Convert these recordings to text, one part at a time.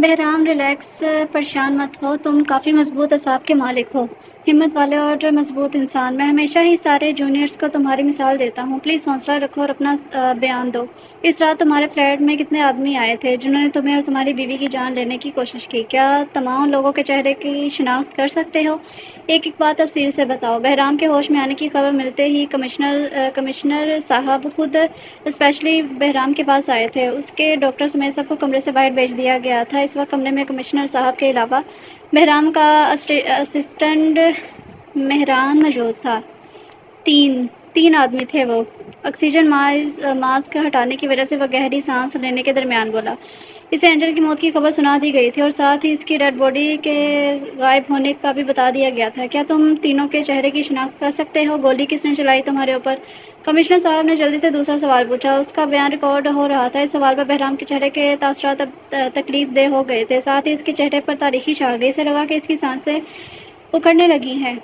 Bahram relax, پریشان مت ہو، تم کافی مضبوط اعصاب کے مالک ہو، ہمت والے اور مضبوط انسان۔ میں ہمیشہ ہی سارے جونیئرز کو تمہاری مثال دیتا ہوں۔ پلیز حوصلہ رکھو اور اپنا بیان دو۔ اس رات تمہارے فلیٹ میں کتنے آدمی آئے تھے جنہوں نے تمہیں اور تمہاری بیوی کی جان لینے کی کوشش کی؟ کیا تمام لوگوں کے چہرے کی شناخت کر سکتے ہو؟ ایک ایک بات تفصیل سے بتاؤ۔ بہرام کے ہوش میں آنے کی خبر ملتے ہی کمشنر صاحب خود اسپیشلی بہرام کے پاس آئے تھے۔ اس کے ڈاکٹر سمیت سب کو کمرے سے باہر بھیج دیا گیا تھا۔ اس وقت کمرے میں کمشنر صاحب کے علاوہ بہرام کا اسسٹنٹ مہران موجود تھا۔ تین آدمی تھے وہ۔ آکسیجن ماسک ہٹانے کی وجہ سے وہ گہری سانس لینے کے درمیان بولا، اسے اینجل کی موت کی خبر سنا دی گئی تھی اور ساتھ ہی اس کی ڈیڈ باڈی کے غائب ہونے کا بھی بتا دیا گیا تھا۔ کیا تم تینوں کے چہرے کی شناخت کر سکتے ہو؟ گولی کس نے چلائی تمہارے اوپر؟ کمشنر صاحب نے جلدی سے دوسرا سوال پوچھا۔ اس کا بیان ریکارڈ ہو رہا تھا۔ اس سوال پر بہرام کے چہرے کے تاثرات اب تکلیف دہ ہو گئے تھے، ساتھ ہی اس کے چہرے پر تاریکی چھا گئی۔ اسے لگا کہ اس کی سانسیں اکھڑنے لگی ہیں۔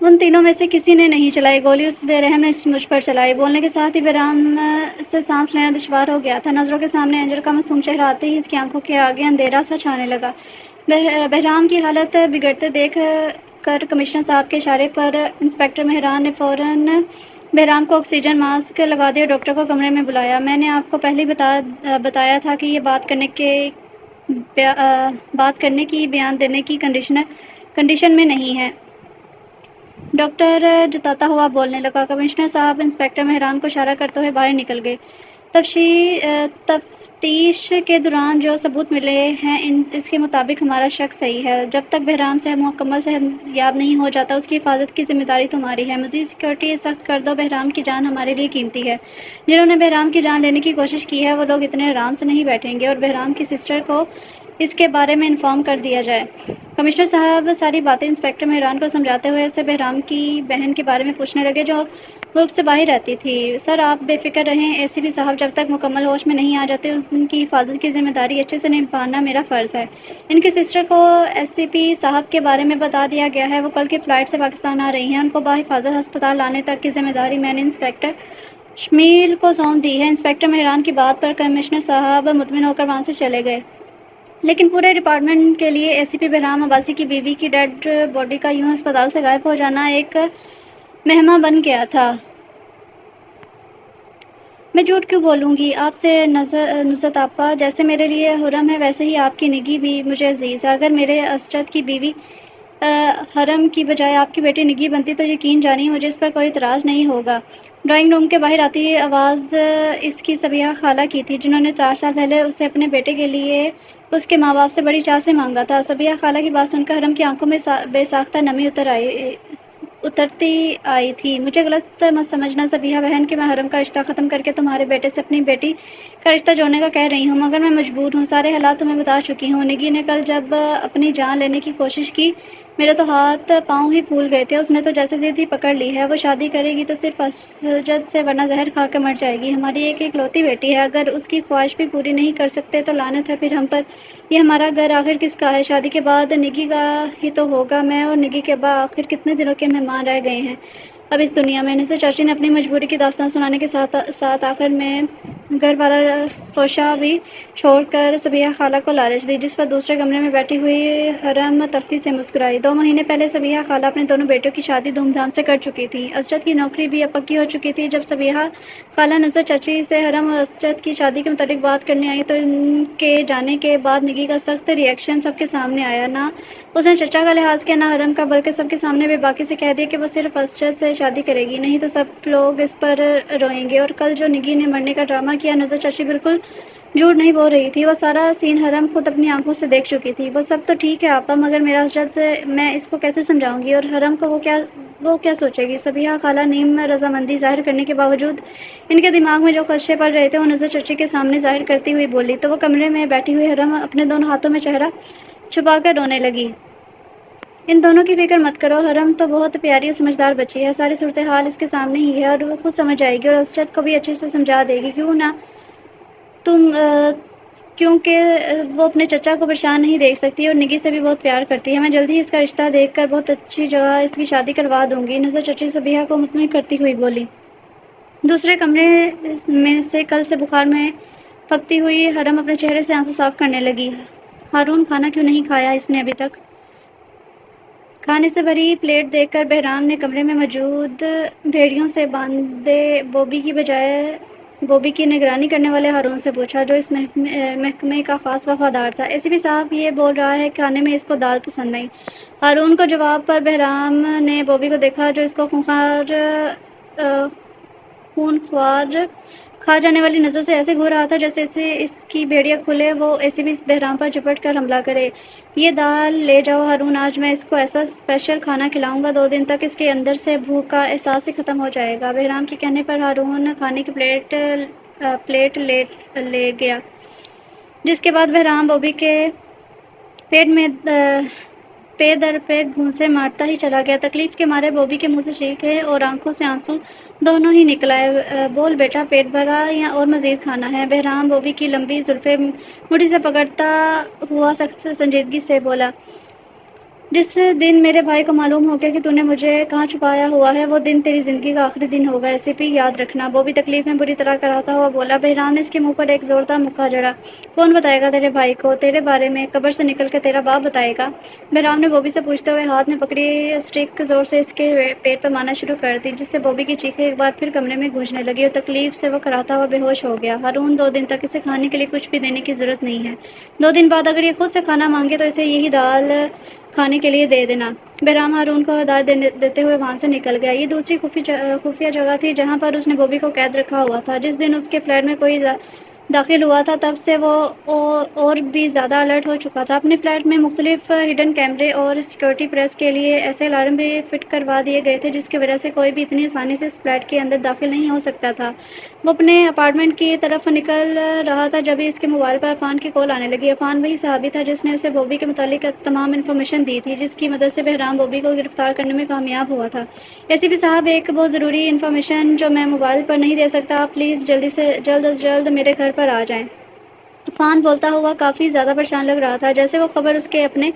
ان تینوں میں سے کسی نے نہیں چلائی گولی، اس بے رحم نے مجھ پر چلائی۔ بولنے کے ساتھ ہی بہرام سے سانس لینا دشوار ہو گیا تھا۔ نظروں کے سامنے اینجل کا معصوم چہرہ آتے ہی اس کی آنکھوں کے آگے اندھیرا سا چھانے لگا۔ بہرام کی حالت بگڑتے دیکھ کر کمشنر صاحب کے اشارے پر انسپکٹر مہران نے فوراً بہرام کو آکسیجن ماسک لگا دیا اور ڈاکٹر کو کمرے میں بلایا۔ میں نے آپ کو پہلے ہی بتایا تھا کہ یہ بات کرنے کی بیان دینے کی کنڈیشن میں نہیں ہے، ڈاکٹر جتاتا ہوا بولنے لگا۔ کمشنر صاحب انسپکٹر مہران کو اشارہ کرتے ہوئے باہر نکل گئے۔ تفتیش کے دوران جو ثبوت ملے ہیں اس کے مطابق ہمارا شک صحیح ہے۔ جب تک بہرام سے مکمل صحت یاب نہیں ہو جاتا اس کی حفاظت کی ذمہ داری تمہاری ہے۔ مزید سیکورٹی سخت کر دو، بہرام کی جان ہمارے لیے قیمتی ہے۔ جنہوں نے بہرام کی جان لینے کی کوشش کی ہے وہ لوگ اتنے آرام سے نہیں بیٹھیں گے، اور بہرام کی سسٹر کو اس کے بارے میں انفارم کر دیا جائے۔ کمشنر صاحب ساری باتیں انسپکٹر مہران کو سمجھاتے ہوئے اسے بہرام کی بہن کے بارے میں پوچھنے لگے جو ملک سے باہر رہتی تھی۔ سر آپ بے فکر رہیں، اے سی پی صاحب جب تک مکمل ہوش میں نہیں آ جاتے ان کی حفاظت کی ذمہ داری اچھے سے نبھانا میرا فرض ہے۔ ان کی سسٹر کو ایس سی پی صاحب کے بارے میں بتا دیا گیا ہے، وہ کل کی فلائٹ سے پاکستان آ رہی ہیں۔ ان کو بحفاظت ہسپتال لانے تک کی ذمہ داری میں نے انسپکٹر شمیل کو سونپ دی ہے۔ انسپکٹر مہران کی بات پر کمشنر صاحب مطمئن ہو کر وہاں سے چلے گئے، لیکن پورے ڈپارٹمنٹ کے لیے اے سی پی بہرام عباسی کی بیوی کی ڈیڈ باڈی کا یوں ہسپتال سے غائب ہو جانا ایک مہمہ بن گیا تھا۔ میں جھوٹ کیوں بولوں گی آپ سے نزت آپا، جیسے میرے لیے حرم ہے ویسے ہی آپ کی نگی بھی مجھے عزیز ہے۔ اگر میرے اسجد کی بیوی حرم کی بجائے آپ کی بیٹی نگی بنتی تو یقین جانیے مجھے اس پر کوئی اعتراض نہیں ہوگا۔ ڈرائنگ روم کے باہر آتی آواز اس کی صبیحہ خالہ کی تھی، جنہوں نے 4 سال پہلے اسے اپنے بیٹے کے لیے اس کے ماں باپ سے بڑی چاہ سے مانگا تھا۔ صبیحہ خالہ کی بات سن کر حرم کی آنکھوں میں بے ساختہ نمی اترتی آئی تھی۔ مجھے غلط مت سمجھنا صبیحہ بہن کہ میں حرم کا رشتہ ختم کر کے تمہارے بیٹے سے اپنی بیٹی کا رشتہ جوڑنے کا کہہ رہی ہوں، مگر میں مجبور ہوں۔ سارے حالات تمہیں بتا چکی ہوں۔ نگی نے کل جب اپنی جان لینے کی کوشش کی میرے تو ہاتھ پاؤں ہی پھول گئے تھے۔ اس نے تو جیسے ضد ہی پکڑ لی ہے، وہ شادی کرے گی تو صرف اسجد سے، ورنہ زہر کھا کے مر جائے گی۔ ہماری ایک اکلوتی بیٹی ہے، اگر اس کی خواہش بھی پوری نہیں کر سکتے تو لعنت ہے پھر ہم پر۔ یہ ہمارا گھر آخر کس کا ہے؟ شادی کے بعد نگی کا ہی تو ہوگا۔ میں اور نگی کے ابا آخر کتنے دنوں کے مہمان رہ گئے ہیں اب اس دنیا میں۔ نثر چاچی نے اپنی مجبوری کی داستان سنانے کے ساتھ آخر میں گھر والا سوچا بھی چھوڑ کر صبیحہ خالہ کو لالچ دی، جس پر دوسرے کمرے میں بیٹھی ہوئی حرم تلخی سے مسکرائی۔ 2 مہینے پہلے صبیحہ خالہ اپنے دونوں بیٹوں کی شادی دھوم دھام سے کر چکی تھی۔ اسجد کی نوکری بھی اب پکی ہو چکی تھی۔ جب صبیحہ خالہ نثر چاچی سے حرم اور اسجد کی شادی کے متعلق بات کرنے آئی تو ان کے جانے کے بعد نگی کا سخت ری ایکشن سب کے سامنے آیا۔ نہ اس نے چچا کا لحاظ کیا نہ حرم کا، بلکہ سب کے سامنے بے باکی سے کہہ دیا کہ وہ صرف اسجد سے شادی کرے گی، نہیں تو سب لوگ اس پر روئیں گے۔ اور کل جو نگی نے مرنے کا ڈرامہ کیا، نثر چاچی بالکل جھوٹ نہیں بول رہی تھی، وہ سارا سین حرم خود اپنی آنکھوں سے دیکھ چکی تھی۔ وہ سب تو ٹھیک ہے آپا، مگر میرا اسجد میں اس کو کیسے سمجھاؤں گی، اور حرم کو وہ کیا سوچے گی؟ صبیحہ خالہ نیم رضامندی ظاہر کرنے کے باوجود ان کے دماغ میں جو خدشے پڑ رہے تھے وہ نثر چاچی کے سامنے ظاہر کرتی ہوئی بولی تو وہ کمرے میں بیٹھی ہوئی حرم اپنے دونوں ہاتھوں میں چہرہ چھپا کر رونے لگی۔ ان دونوں کی فکر مت کرو، حرم تو بہت پیاری اور سمجھدار بچی ہے، ساری صورتحال اس کے سامنے ہی ہے اور وہ خود سمجھ جائے گی اور اسجد کو بھی اچھے سے سمجھا دے گی۔ کیونکہ وہ اپنے چچا کو پریشان نہیں دیکھ سکتی اور نگی سے بھی بہت پیار کرتی ہے۔ میں جلدی ہی اس کا رشتہ دیکھ کر بہت اچھی جگہ اس کی شادی کروا دوں گی، نثر چچی صبیحہ کو مطمئن کرتی ہوئی بولی۔ دوسرے کمرے میں سے کل سے بخار میں پھکتی ہوئی حرم اپنے چہرے سے آنسو صاف کرنے لگی۔ ہارون کھانا کیوں نہیں کھایا اس نے ابھی تک؟ کھانے سے بھری پلیٹ دیکھ کر بہرام نے کمرے میں موجود بھیڑیوں سے باندھے بوبی کی نگرانی کرنے والے ہارون سے پوچھا، جو اس محکمے کا خاص وفادار تھا۔ اے سی پی صاحب یہ بول رہا ہے کہ کھانے میں اس کو دال پسند نہیں۔ ہارون کو جواب پر بہرام نے بوبی کو دیکھا، جو اس کو خونخوار کھا جانے والی نظروں سے ایسے گھور رہا تھا جیسے اس کی بھیڑیا کھلے وہ اے سی پی بہرام پر جھپٹ کر حملہ کرے۔ یہ دال لے جاؤ ہارون، آج میں اس کو ایسا اسپیشل کھانا کھلاؤں گا 2 دن تک اس کے اندر سے بھوک کا احساس ہی ختم ہو جائے گا۔ بہرام کے کہنے پر ہارون کھانے کی پلیٹ لے گیا، جس کے بعد بہرام بوبی کے پیٹ میں پے در پے گھونسے مارتا ہی چلا گیا۔ تکلیف کے مارے بوبی کے منہ سے چیخیں اور آنکھوں سے آنسو دونوں ہی نکل آئے۔ بول بیٹا، پیٹ بھرا یا اور مزید کھانا ہے؟ بہرام بوبی کی لمبی زلفیں مٹھی سے پکڑتا ہوا سخت سنجیدگی سے بولا، جس دن میرے بھائی کو معلوم ہو گیا کہ تو نے مجھے کہاں چھپایا ہوا ہے، وہ دن تیری زندگی کا آخری دن ہوگا۔ اے سی پی یاد رکھنا۔ بوبی تکلیف میں بری طرح کراہتا ہوا بولا۔ بہرام نے اس کے منہ پر ایک زوردار مکہ جڑا۔ کون بتائے گا تیرے بھائی کو تیرے بارے میں؟ قبر سے نکل کے تیرا باپ بتائے گا؟ بہرام نے بوبی سے پوچھتے ہوئے ہاتھ میں پکڑی اسٹک زور سے اس کے پیٹ پر مارنا شروع کر دی، جس سے بوبی کی چیخیں ایک بار پھر کمرے میں گونجنے لگی اور تکلیف سے وہ کراہتا ہوا بے ہوش ہو گیا۔ ہارون، 2 دن تک اسے کھانے کے لیے کچھ بھی دینے کی ضرورت نہیں ہے۔ 2 دن بعد اگر یہ خود سے کھانا مانگے تو اسے یہی دال کھانے کے لیے دے دینا۔ بہرام ہارون کو ہدایت دیتے ہوئے وہاں سے نکل گیا۔ یہ دوسری خفیہ جگہ تھی جہاں پر اس نے بوبی کو قید رکھا ہوا تھا۔ جس دن اس کے فلیٹ میں کوئی داخل ہوا تھا تب سے وہ اور بھی زیادہ الرٹ ہو چکا تھا۔ اپنے فلیٹ میں مختلف ہڈن کیمرے اور سیکیورٹی پریس کے لیے ایسے الارم بھی فٹ کروا دیے گئے تھے جس کی وجہ سے کوئی بھی اتنی آسانی سے اس فلیٹ کے اندر داخل نہیں ہو سکتا تھا۔ وہ اپنے اپارٹمنٹ کی طرف نکل رہا تھا جبھی اس کے موبائل پر عفان کی کال آنے لگی۔ عفان وہی صحافی تھا جس نے اسے بوبی کے متعلق تمام انفارمیشن دی تھی، جس کی مدد سے بہرام بوبی کو گرفتار کرنے میں کامیاب ہوا تھا۔ اے سی پی صاحب، ایک بہت ضروری انفارمیشن جو میں موبائل پر نہیں دے سکتا، آپ پلیز جلد از جلد میرے گھر پر آ جائیں۔ عفان بولتا ہوا کافی زیادہ پریشان لگ رہا تھا، جیسے وہ خبر اس کے اپنے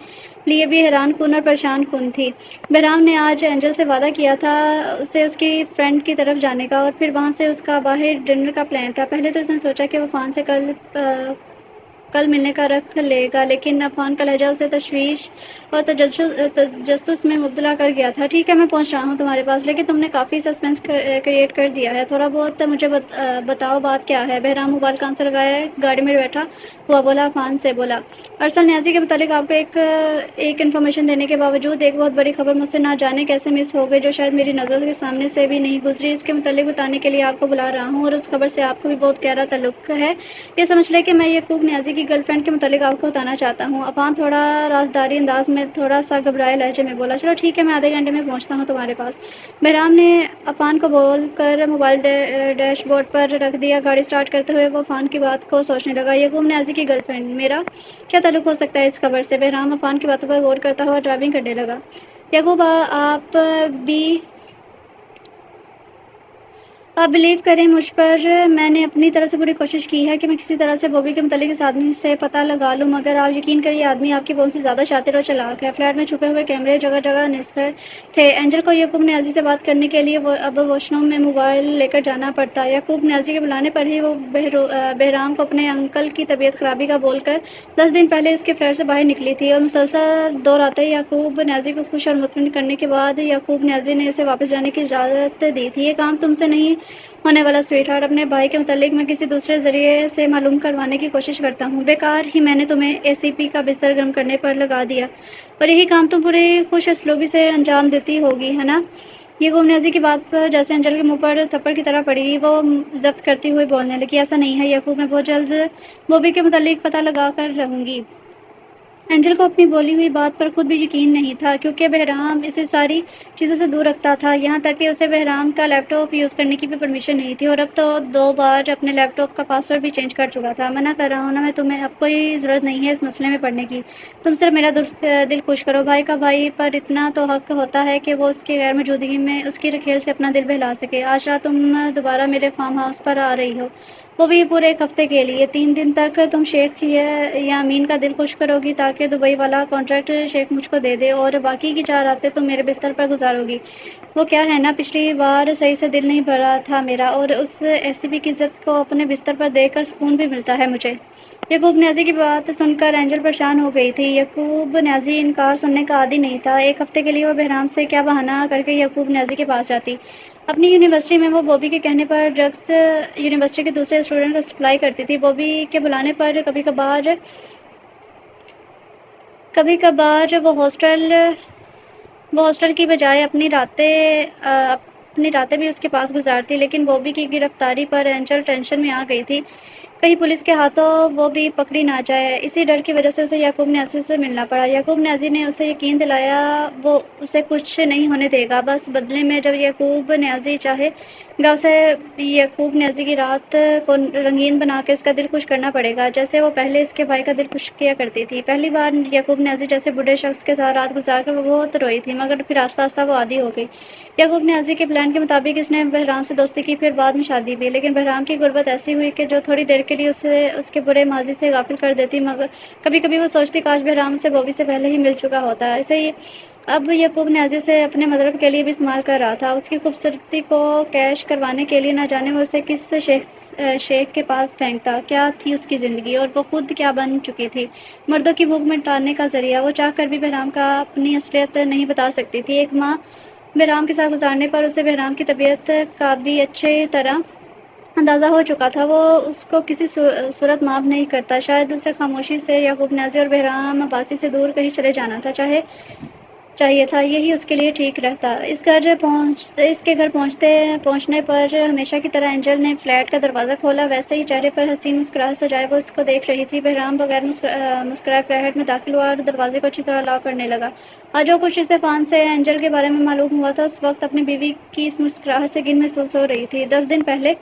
لیے بھی حیران کن اور پریشان کن تھی۔ بہرام نے آج اینجل سے وعدہ کیا تھا اسے اس کی فرینڈ کی طرف جانے کا، اور پھر وہاں سے اس کا باہر ڈنر کا پلان تھا۔ پہلے تو اس نے سوچا کہ وہ عفان سے کل ملنے کا رکھ لے گا، لیکن عفان کا لہجہ اسے تشویش اور تجسس میں مبتلا کر گیا تھا۔ ٹھیک ہے، میں پہنچ رہا ہوں تمہارے پاس، لیکن تم نے کافی سسپینس کریٹ کر دیا ہے، تھوڑا بہت مجھے بتاؤ بات کیا ہے؟ بہرام موبائل کان سے لگائے گاڑی میں بیٹھا ہوا بولا۔ عفان سے بولا، ارسل نیازی کے متعلق آپ کو ایک انفارمیشن دینے کے باوجود ایک بہت بڑی خبر مجھ سے نہ جانے کیسے مس ہو گئی، جو شاید میری نظروں کے سامنے سے بھی نہیں گزری۔ اس کے متعلق بتانے کے لیے آپ کو بلا رہا ہوں، اور اس خبر سے آپ کو بھی بہت گہرا تعلق ہے، یہ سمجھ لیں کہ میں یعقوب نیازی کی گرل فرینڈ کے متعلق آپ کو بتانا چاہتا ہوں۔ عفان تھوڑا رازداری انداز میں تھوڑا سا گھبرائے لہجے میں بولا، چلو ٹھیک ہے، میں آدھے گھنٹے میں پہنچتا ہوں تمہارے پاس۔ بہرام نے عفان کو بول کر موبائل ڈیش بورڈ پر رکھ دیا۔ گاڑی اسٹارٹ کرتے ہوئے وہ عفان کی بات کو سوچنے لگا۔ یعقوب نیازی کی گرل فرینڈ، میرا کیا تعلق ہو سکتا ہے اس خبر سے؟ بہرام عفان کی باتوں پر غور کرتا ہوا ڈرائیونگ کرنے لگا۔ یعقوب، آپ بلیو کریں مجھ پر، میں نے اپنی طرف سے پوری کوشش کی ہے کہ میں کسی طرح سے بوبی کے متعلق اس آدمی سے پتہ لگا لوں، مگر آپ یقین کریں یہ آدمی آپ کی بہت سی زیادہ شاطر اور چالاک ہے۔ فلیٹ میں چھپے ہوئے کیمرے جگہ جگہ نصب تھے۔ اینجل کو یعقوب نیازی سے بات کرنے کے لیے اب واش روم میں موبائل لے کر جانا پڑتا۔ یعقوب نیازی کے بلانے پر ہی وہ بہرام کو اپنے انکل کی طبیعت خرابی کا بول کر 10 دن پہلے اس کے فلیٹ سے باہر نکلی تھی، اور مسلسل دورانتے یعقوب نیازی کو خوش اور مطمئن کرنے کے بعد یعقوب نیازی نے اسے واپس جانے کی اجازت دی تھی۔ یہ کام تم سے نہیں ہونے والا سویٹ ہارٹ، اپنے بھائی کے متعلق میں کسی دوسرے ذریعے سے معلوم کروانے کی کوشش کرتا ہوں۔ بیکار ہی میں نے تمہیں اے سی پی کا بستر گرم کرنے پر لگا دیا، اور یہی کام تم پوری خوش اسلوبی سے انجام دیتی ہوگی، ہے نا؟ یعقوب نیازی کی بات پر جیسے اینجل کے منہ پر تھپڑ کی طرح پڑی، وہ ضبط کرتی ہوئی بولنے لگی، ایسا نہیں ہے یعقوب، میں بہت جلد بوبی کے متعلق پتہ لگا کر رہوں گی۔ اینجل کو اپنی بولی ہوئی بات پر خود بھی یقین نہیں تھا، کیونکہ بہرام اسے ساری چیزوں سے دور رکھتا تھا، یہاں تک کہ اسے بہرام کا لیپ ٹاپ یوز کرنے کی بھی پرمیشن نہیں تھی، اور اب تو 2 بار اپنے لیپ ٹاپ کا پاس ورڈ بھی چینج کر چکا تھا۔ منع کر رہا ہوں نا میں تمہیں، اب کوئی ضرورت نہیں ہے اس مسئلے میں پڑنے کی، تم صرف میرا دل خوش کرو۔ بھائی کا بھائی پر اتنا تو حق ہوتا ہے کہ وہ اس کی غیر موجودگی میں اس کی کھیل سے اپنا دل بہلا سکے۔ آج رات تم دوبارہ میرے فارم ہاؤس پر آ رہی ہو، وہ بھی پورے ایک ہفتے کے لیے۔ 3 دن تک تم شیخ یا امین کا دل خوش کرو گی تاکہ دبئی والا کانٹریکٹ شیخ مجھ کو دے دے، اور باقی کی 4 راتیں تم میرے بستر پر گزارو گی۔ وہ کیا ہے نا، پچھلی بار صحیح سے دل نہیں بھرا تھا میرا، اور اس ایسی بھی کی عزت کو اپنے بستر پر دیکھ کر سکون بھی ملتا ہے مجھے۔ یعقوب نیازی کی بات سن کر اینجل پریشان ہو گئی تھی۔ یعقوب نیازی انکار سننے کا عادی نہیں تھا۔ ایک ہفتے کے لیے وہ بہرام سے کیا بہانہ کر کے یعقوب نیازی کے پاس جاتی۔ اپنی یونیورسٹی میں وہ بوبی کے کہنے پر ڈرگس یونیورسٹی کے دوسرے اسٹوڈنٹ کو سپلائی کرتی تھی۔ بوبی کے بلانے پر کبھی کبھار وہ ہاسٹل کی بجائے اپنی راتیں بھی اس کے پاس گزارتی، لیکن بوبی کی گرفتاری پر اینجل ٹینشن میں آ گئی تھی، کہیں پولیس کے ہاتھوں وہ بھی پکڑی نہ جائے۔ اسی ڈر کی وجہ سے اسے یعقوب نیازی سے ملنا پڑا۔ یعقوب نیازی نے اسے یقین دلایا وہ اسے کچھ نہیں ہونے دے گا، بس بدلے میں جب یعقوب نیازی چاہے گا اسے یعقوب نیازی کی رات کو رنگین بنا کے اس کا دل خوش کرنا پڑے گا، جیسے وہ پہلے اس کے بھائی کا دل خوش کیا کرتی تھی۔ پہلی بار یعقوب نیازی جیسے بوڑھے شخص کے ساتھ رات گزار کر وہ بہت روئی تھی، مگر پھر آہستہ آہستہ وہ عادی ہو گئی۔ یعقوب نیازی کے پلان کے مطابق اس نے بہرام سے دوستی کی، پھر بعد میں شادی بھی، لیکن بہرام کی غربت ایسی ہوئی کہ جو تھوڑی دیر کے لیے اسے اس کے برے ماضی سے غافل کر دیتی، مگر کبھی کبھی وہ سوچتی کاش بہرام سے بوبی سے پہلے ہی مل چکا ہوتا۔ اسے اب یعقوب نیازی اسے اپنے مطلب کے لیے بھی استعمال کر رہا تھا، اس کی خوبصورتی کو کیش کروانے کے لیے۔ نہ جانے وہ اسے کس شیخ کے پاس پھینکتا، کیا تھی اس کی زندگی، اور وہ خود کیا بن چکی تھی، مردوں کی بھوک مٹانے کا ذریعہ۔ وہ چاہ کر بھی بہرام کا اپنی اصلیت نہیں بتا سکتی تھی۔ ایک ماہ بہرام کے ساتھ گزارنے پر اسے بہرام کی طبیعت کا بھی اچھی طرح اندازہ ہو چکا تھا۔ وہ اس کو کسی صورت معاف نہیں کرتا۔ شاید اسے خاموشی سے یعقوب نیازی اور بہرام عباسی سے دور کہیں چلے جانا چاہیے تھا، یہی اس کے لیے ٹھیک رہتا۔ اس کے گھر پہنچنے پر ہمیشہ کی طرح اینجل نے فلیٹ کا دروازہ کھولا، ویسے ہی چہرے پر حسین مسکراہٹ سجائے وہ اس کو دیکھ رہی تھی۔ بہرام بغیر مسکرائے فلیٹ میں داخل ہوا اور دروازے کو اچھی طرح لاک کرنے لگا۔ آج جو کچھ اسے فان سے اینجل کے بارے میں معلوم ہوا تھا، اس وقت اپنی بیوی کی اس مسکراہٹ سے گن محسوس ہو رہی تھی۔ 10 دن پہلے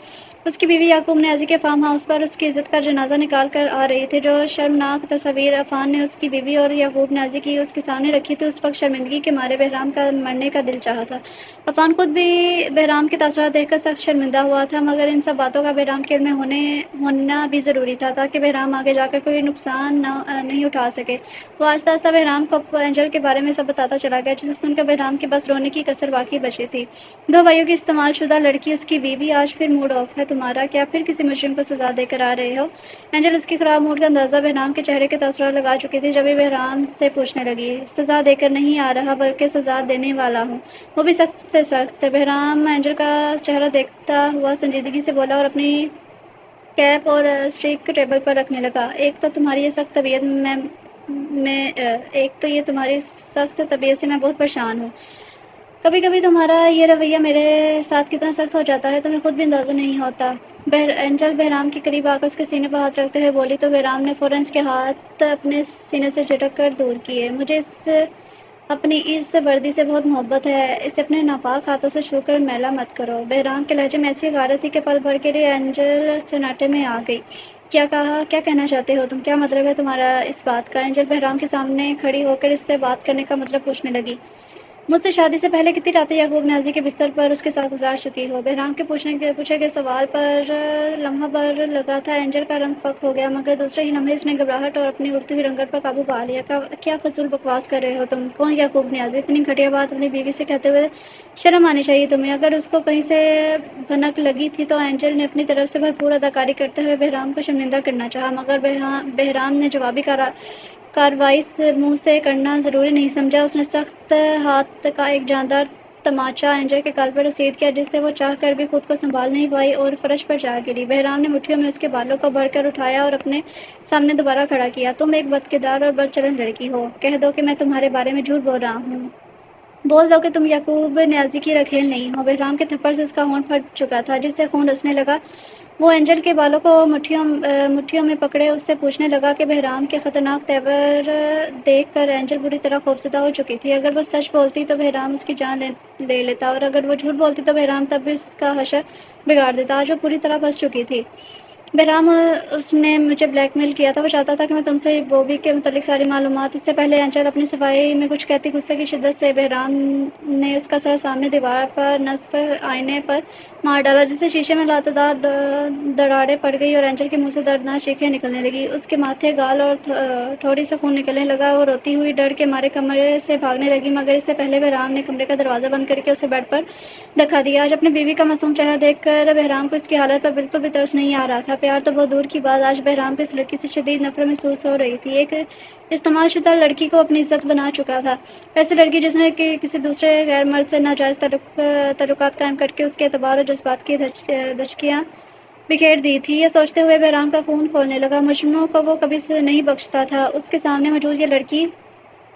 اس کی بیوی یعقوب نیازی کے فارم ہاؤس پر اس کی عزت کا جنازہ نکال کر آ رہی تھی۔ جو شرمناک تصاویر عفان نے اس کی بیوی اور یعقوب نیازی کی اس کے سامنے رکھی تھی، اس وقت شرمندگی کے مارے بہرام کا مرنے کا دل چاہا تھا۔ عفان خود بھی بہرام کے تاثرات دیکھ کر سخت شرمندہ ہوا تھا، مگر ان سب باتوں کا بہرام کے علم میں ہونا بھی ضروری تھا تاکہ بہرام آگے جا کر کوئی نقصان نہیں اٹھا سکے۔ وہ آہستہ آہستہ بہرام کو اینجل کے بارے میں سب بتاتا چلا گیا، جسے سن کر بہرام کے بس رونے کی کسر باقی بچی تھی۔ 2 بھائیوں کی استعمال شدہ لڑکی اس کی بیوی، آج پھر موڈ آف ہے تمہارا، کیا پھر کسی مجرم کو سزا دے کر آ رہے ہو؟ اینجل اس کی خراب موڈ کا اندازہ بہرام کے چہرے کے تاثرات لگا چکی تھی، جبھی بہرام سے پوچھنے لگی، سزا دے کر نہیں آ رہا بلکہ سزا دینے والا ہوں، وہ بھی سخت سے سخت۔ بہرام اینجل کا چہرہ دیکھتا ہوا سنجیدگی سے بولا اور اپنی کیپ اور اسٹیک ٹیبل پر رکھنے لگا۔ ایک تو یہ تمہاری سخت طبیعت سے میں بہت پریشان ہوں۔ کبھی کبھی تمہارا یہ رویہ میرے ساتھ کتنا سخت ہو جاتا ہے تمہیں خود بھی اندازہ نہیں ہوتا۔ اینجل بہرام کے قریب آ کر اس کے سینے پر ہاتھ رکھتے ہوئے بولی تو بہرام نے فوراً اس کے ہاتھ اپنے سینے سے جھٹک کر دور کیے۔ مجھے اپنی اس وردی سے بہت محبت ہے، اسے اپنے ناپاک ہاتھوں سے چھو کر میلا مت کرو۔ بہرام کے لہجے میں ایسی حقارت تھی کہ پل بھر کے لیے اینجل سناٹے میں آ گئی۔ کیا کہنا چاہتے ہو تم؟ کیا مطلب ہے تمہارا اس بات کا؟ اینجل بہرام کے سامنے کھڑی ہو کر اس سے بات کرنے کا مطلب پوچھنے لگی۔ مجھ سے شادی سے پہلے کتنی راتیں یعقوب نیازی کے بستر پر اس کے ساتھ گزار چکی ہو؟ بہرام کے پوچھے گئے سوال پر لمحہ بھر لگا تھا اینجل کا رنگ فک ہو گیا، مگر دوسرے ہی لمحے اس نے گھبراہٹ اور اپنی اڑتی ہوئی رنگت پر قابو پا لیا۔ کیا فضول بکواس کر رہے ہو تم؟ کون یعقوب نیازی؟ اتنی گھٹیا بات اپنی بیوی سے کہتے ہوئے شرم آنی چاہیے تمہیں۔ اگر اس کو کہیں سے بھنک لگی تھی تو اینجل نے اپنی طرف سے بھرپور اداکاری کرتے ہوئے بہرام کو شرمندہ کرنا چاہا، مگر بہرام نے جوابی کارروائی منہ سے کرنا ضروری نہیں سمجھا۔ اس نے سخت ہاتھ کا ایک جاندار تماچا اینجل کے گال پر رسید کیا، جس سے وہ چاہ کر بھی خود کو سنبھال نہیں پائی اور فرش پر جا گری۔ بہرام نے مٹھیوں میں اس کے بالوں کو بھر کر اٹھایا اور اپنے سامنے دوبارہ کھڑا کیا۔ تم ایک بدکردار اور بدچلن لڑکی ہو، کہہ دو کہ میں تمہارے بارے میں جھوٹ بول رہا ہوں، بول دو کہ تم یعقوب نیازی کی رکھیل نہیں ہو۔ بہرام کے تھپڑ سے اس کا ہونٹ پھٹ چکا تھا، جس سے خون رسنے لگا۔ وہ اینجل کے بالوں کو مٹھیوں میں پکڑے اس سے پوچھنے لگا کہ بہرام کے خطرناک تیور دیکھ کر اینجل بری طرح خوفزدہ ہو چکی تھی۔ اگر وہ سچ بولتی تو بہرام اس کی جان لے لیتا، اور اگر وہ جھوٹ بولتی تو بہرام تب بھی اس کا حشر بگاڑ دیتا۔ آج وہ پوری طرح پھنس چکی تھی۔ بہرام اس نے مجھے بلیک میل کیا تھا، وہ چاہتا تھا کہ میں تم سے بوبی کے متعلق ساری معلومات۔ اس سے پہلے اینجل اپنی صفائی میں کچھ کہتی غصے کی شدت سے بہرام نے اس کا سر سامنے دیوار پر نصب آئینے پر مار ڈالا، جس سے شیشے میں لاتعداد دراڑیں پڑ گئی اور اینجل کے منہ سے دردناک چیخیں نکلنے لگیں۔ اس کے ماتھے، گال اور ٹھوڑی سے خون نکلنے لگا۔ وہ روتی ہوئی ڈر کے مارے کمرے سے بھاگنے لگی، مگر اس سے پہلے بہرام نے کمرے کا دروازہ بند کر کے اسے بیڈ پر دھکا دیا۔ آج اپنی بیوی کا معصوم چہرہ دیکھ کر بہرام کو اس کی حالت پر بالکل بھی ترس نہیں آ رہا تھا۔ پیار تو بہت دور کی بات، آج بہرام کو اس لڑکی سے شدید نفرت محسوس ہو رہی تھی، ایک استعمال شدہ لڑکی کو اپنی عزت بنا چکا تھا، ایسی لڑکی جس نے کسی دوسرے غیر مرد سے ناجائز تعلقات قائم کر کے اس کے اعتبار اور جذبات کی دھچکیاں بکھیر دی تھی۔ یہ سوچتے ہوئے بہرام کا خون کھولنے لگا، مجرموں کو وہ کبھی سے نہیں بخشتا تھا۔ اس کے سامنے موجود یہ لڑکی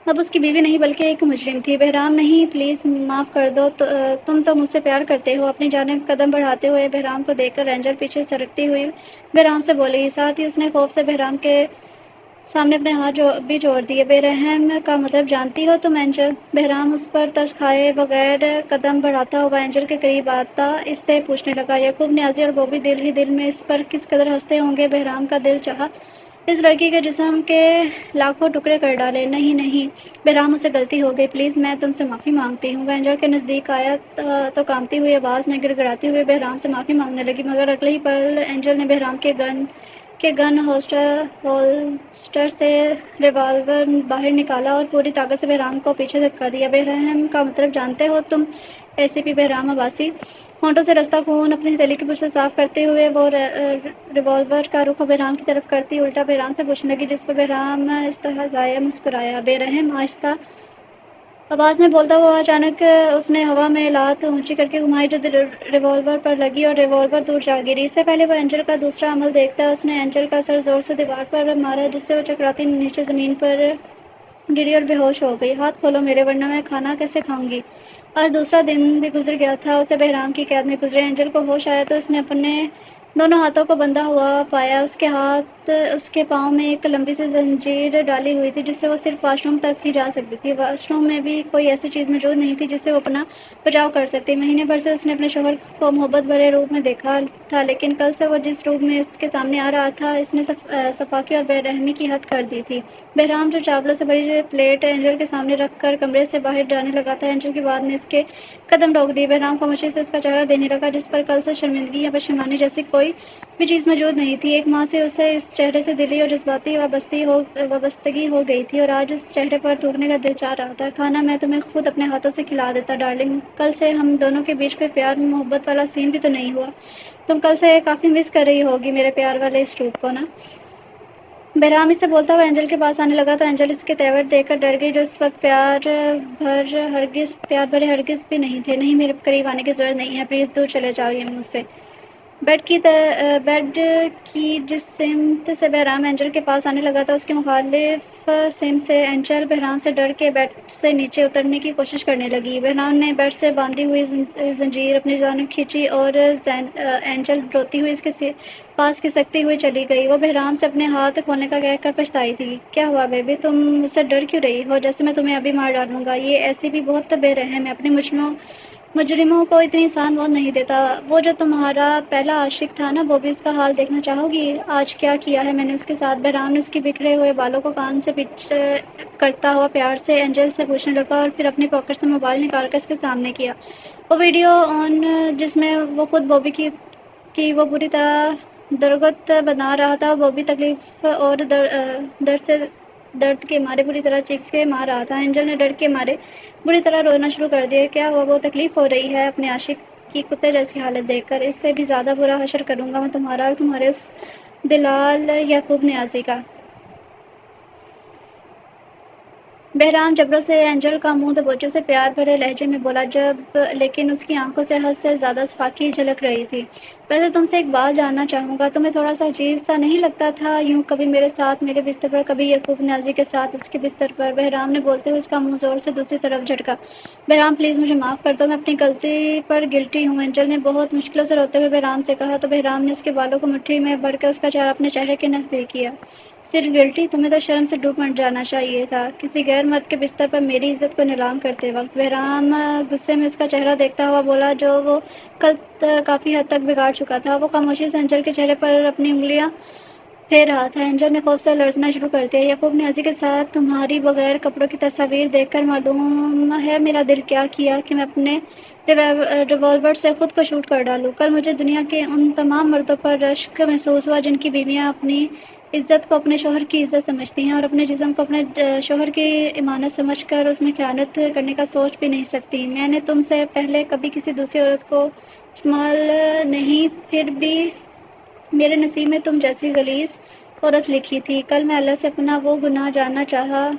اب اس کی بیوی نہیں بلکہ ایک مجرم تھی۔ بہرام نہیں، پلیز معاف کر دو، تم تو مجھ سے پیار کرتے ہو۔ اپنی جانب قدم بڑھاتے ہوئے بہرام کو دیکھ کر اینجل پیچھے سرکتی ہوئی بہرام سے بولی، ساتھ ہی اس نے خوف سے بہرام کے سامنے اپنے ہاتھ بھی جوڑ دیے۔ بے رحم کا مطلب جانتی ہو تم اینجل؟ بہرام اس پر ترس کھائے بغیر قدم بڑھاتا ہوا اینجل کے قریب آتا اس سے پوچھنے لگا۔ یعقوب، نیازی اور بوبی دل ہی دل میں اس پر کس قدر ہنستے ہوں گے۔ بہرام کا دل چاہا اس لڑکی کے جسم کے لاکھوں ٹکڑے کر ڈالے۔ نہیں نہیں بہرام، مجھ سے غلطی ہو گئی، پلیز میں تم سے معافی مانگتی ہوں۔ وہ اینجل کے نزدیک آیا تو کانپتی ہوئی آواز میں گڑ گڑاتی ہوئی بہرام سے معافی مانگنے لگی، مگر اگلے ہی پل اینجل نے بہرام کے گن ہولسٹر سے ریوالور باہر نکالا اور پوری طاقت سے بہرام کو پیچھے دھکا دیا۔ بے رحم کا مطلب جانتے ہو تم؟ اے سی پی بہرام عباسی، ہونٹوں سے رستا خون اپنی ہتھیلی کی پشت سے صاف کرتے ہوئے وہ ریوالور کا رخ بہرام کی طرف کرتی الٹا بہرام سے پوچھنے لگی، جس پر بہرام استہزائیہ مسکرایا۔ بے رحم آہستہ آواز میں بولتا ہوا اچانک اس نے ہوا میں لات اونچی کر کے گھمائی جو ریوالور پر لگی اور ریوالور دور جا گری۔ اس سے پہلے وہ اینجل کا دوسرا عمل دیکھتا، اس نے اینجل کا سر زور سے دیوار پر مارا، جس سے وہ چکراتی نیچے زمین پر گری اور بے ہوش ہو گئی۔ ہاتھ کھولو میرے، ورنہ میں کھانا کیسے کھاؤں گی؟ آج دوسرا دن بھی گزر گیا تھا، اسے بہرام کی قید میں گزرے۔ اینجل کو ہوش آیا تو اس نے اپنے دونوں ہاتھوں کو بندھا ہوا پایا۔ اس کے ہاتھ اس کے پاؤں میں ایک لمبی سی زنجیر ڈالی ہوئی تھی، جس سے وہ صرف واش روم تک ہی جا سکتی تھی۔ واش روم میں بھی کوئی ایسی چیز موجود نہیں تھی جس سے وہ اپنا بچاؤ کر سکتی۔ مہینے بھر سے اس نے اپنے شوہر کو محبت بھرے روپ میں دیکھا تھا، لیکن کل سے وہ جس روپ میں اس کے سامنے آ رہا تھا، اس نے سفاکی اور بے رحمی کی حد کر دی تھی۔ بہرام جو چاولوں سے بھری پلیٹ اینجل کے سامنے رکھ کر کمرے سے باہر جانے لگا تھا، اینجل کی بات نے اس کے قدم روک دیے۔ بہرام خاموشی سے اس کا چہرہ دینے لگا، جس پر کل سے شرمندگی یا پشیمانی جیسی کوئی بھی چیز موجود نہیں تھی۔ ایک ماہ سے اسے اس چہرے سے دلی اور جذباتی وابستگی ہو گئی تھی، اور آج اس چہرے پر تھوکنے کا دل چاہ رہا تھا۔ کھانا میں تمہیں خود اپنے ہاتھوں سے کھلا دیتا ڈارلنگ، کل سے ہم دونوں کے بیچ کوئی پیار محبت والا سین بھی تو نہیں ہوا۔ تم کل سے کافی مس کر رہی ہوگی میرے پیار والے اس روپ کو نا؟ بہرام اس سے بولتا ہوا اینجل کے پاس آنے لگا تو اینجل اس کے تیور دیکھ کر ڈر گئی، جو اس وقت پیار بھرے ہرگز بھی نہیں تھے۔ نہیں، میرے قریب آنے کی ضرورت نہیں ہے، پلیز دور چلے جائیے مجھ سے۔ بیڈ کی جس سمت سے بہرام اینجل کے پاس آنے لگا تھا، اس کے مخالف سمت سے اینجل بہرام سے ڈر کے بیڈ سے نیچے اترنے کی کوشش کرنے لگی۔ بہرام نے بیڈ سے باندھی ہوئی زنجیر اپنی جانب کھینچی اور اینجل روتی ہوئی اس کے پاس کھسکتی ہوئی چلی گئی۔ وہ بہرام سے اپنے ہاتھ کھولنے کا کہہ کر پچھتائی تھی۔ کیا ہوا بیبی، تم مجھ سے ڈر کیوں رہی ہو؟ جیسے میں تمہیں ابھی مار ڈالوں گا۔ یہ ایسی بھی بہت بے رحم ہے، اپنے مجرموں کو اتنی آسان موت نہیں دیتا۔ وہ جو تمہارا پہلا عاشق تھا نا بوبی، اس کا حال دیکھنا چاہو گی آج کیا کیا ہے میں نے اس کے ساتھ؟ بہرام نے اس کے بکھرے ہوئے بالوں کو کان سے پیچھے کرتا ہوا پیار سے اینجل سے پوچھنے لگا، اور پھر اپنی پاکٹ سے موبائل نکال کر اس کے سامنے کیا۔ وہ ویڈیو آن جس میں وہ خود بوبی کی وہ بری طرح درگت بنا رہا تھا۔ بوبی تکلیف اور درد کے مارے بری طرح چیخے مار رہا تھا۔ اینجل نے ڈر کے مارے بری طرح رونا شروع کر دیا۔ کیا ہوا؟ وہ تکلیف ہو رہی ہے اپنے عاشق کی کتے جیسی حالت دیکھ کر؟ اس سے بھی زیادہ برا حشر کروں گا میں تمہارا اور تمہارے اس دلال یعقوب نیازی کا۔ بہرام جبروں سے اینجل کا منہ دبوچے سے پیار بھرے لہجے میں بولا، لیکن اس کی آنکھوں سے حد سے زیادہ صفائی جھلک رہی تھی۔ ویسے تم سے ایک بات جاننا چاہوں گا، تمہیں تھوڑا سا عجیب سا نہیں لگتا تھا یوں کبھی میرے ساتھ میرے بستر پر، کبھی یعقوب نیازی کے ساتھ اس کے بستر پر؟ بہرام نے بولتے ہوئے اس کا منہ زور سے دوسری طرف جھٹکا۔ بہرام پلیز مجھے معاف کر دو، میں اپنی غلطی پر گلٹی ہوں، اینجل نے بہت مشکلوں سے روتے ہوئے بہرام سے کہا۔ تو بہرام نے اس کے بالوں کو مٹھی میں بھر کر اس کا چہرہ اپنے چہرے کے نزدیک کیا۔ صرف گلٹی؟ تمہیں تو شرم سے ڈوب مر جانا چاہیے تھا کسی غیر مرد کے بستر پر میری عزت کو نیلام کرتے وقت۔ بہرام غصے میں اس کا چہرہ دیکھتا ہوا بولا، جو وہ کل کافی حد تک بگاڑ چکا تھا۔ وہ خاموشی سے انجل کے چہرے پر اپنی انگلیاں پھیر رہا تھا۔ انجل نے خوف سے لرزنا شروع کر دیا۔ یعقوب نیازی کے ساتھ تمہاری بغیر کپڑوں کی تصاویر دیکھ کر معلوم ہے میرا دل کیا کیا کہ میں اپنے ریوالور سے خود کو شوٹ کر ڈالوں۔ کل مجھے دنیا کے ان تمام مردوں پر رشک محسوس ہوا جن کی بیویاں اپنی عزت کو اپنے شوہر کی عزت سمجھتی ہیں اور اپنے جسم کو اپنے شوہر کی امانت سمجھ کر اس میں خیانت کرنے کا سوچ بھی نہیں سکتی۔ میں نے تم سے پہلے کبھی کسی دوسری عورت کو استعمال نہیں، پھر بھی میرے نصیب میں تم جیسی غلیظ عورت لکھی تھی۔ کل میں اللہ سے اپنا وہ گناہ جاننا چاہا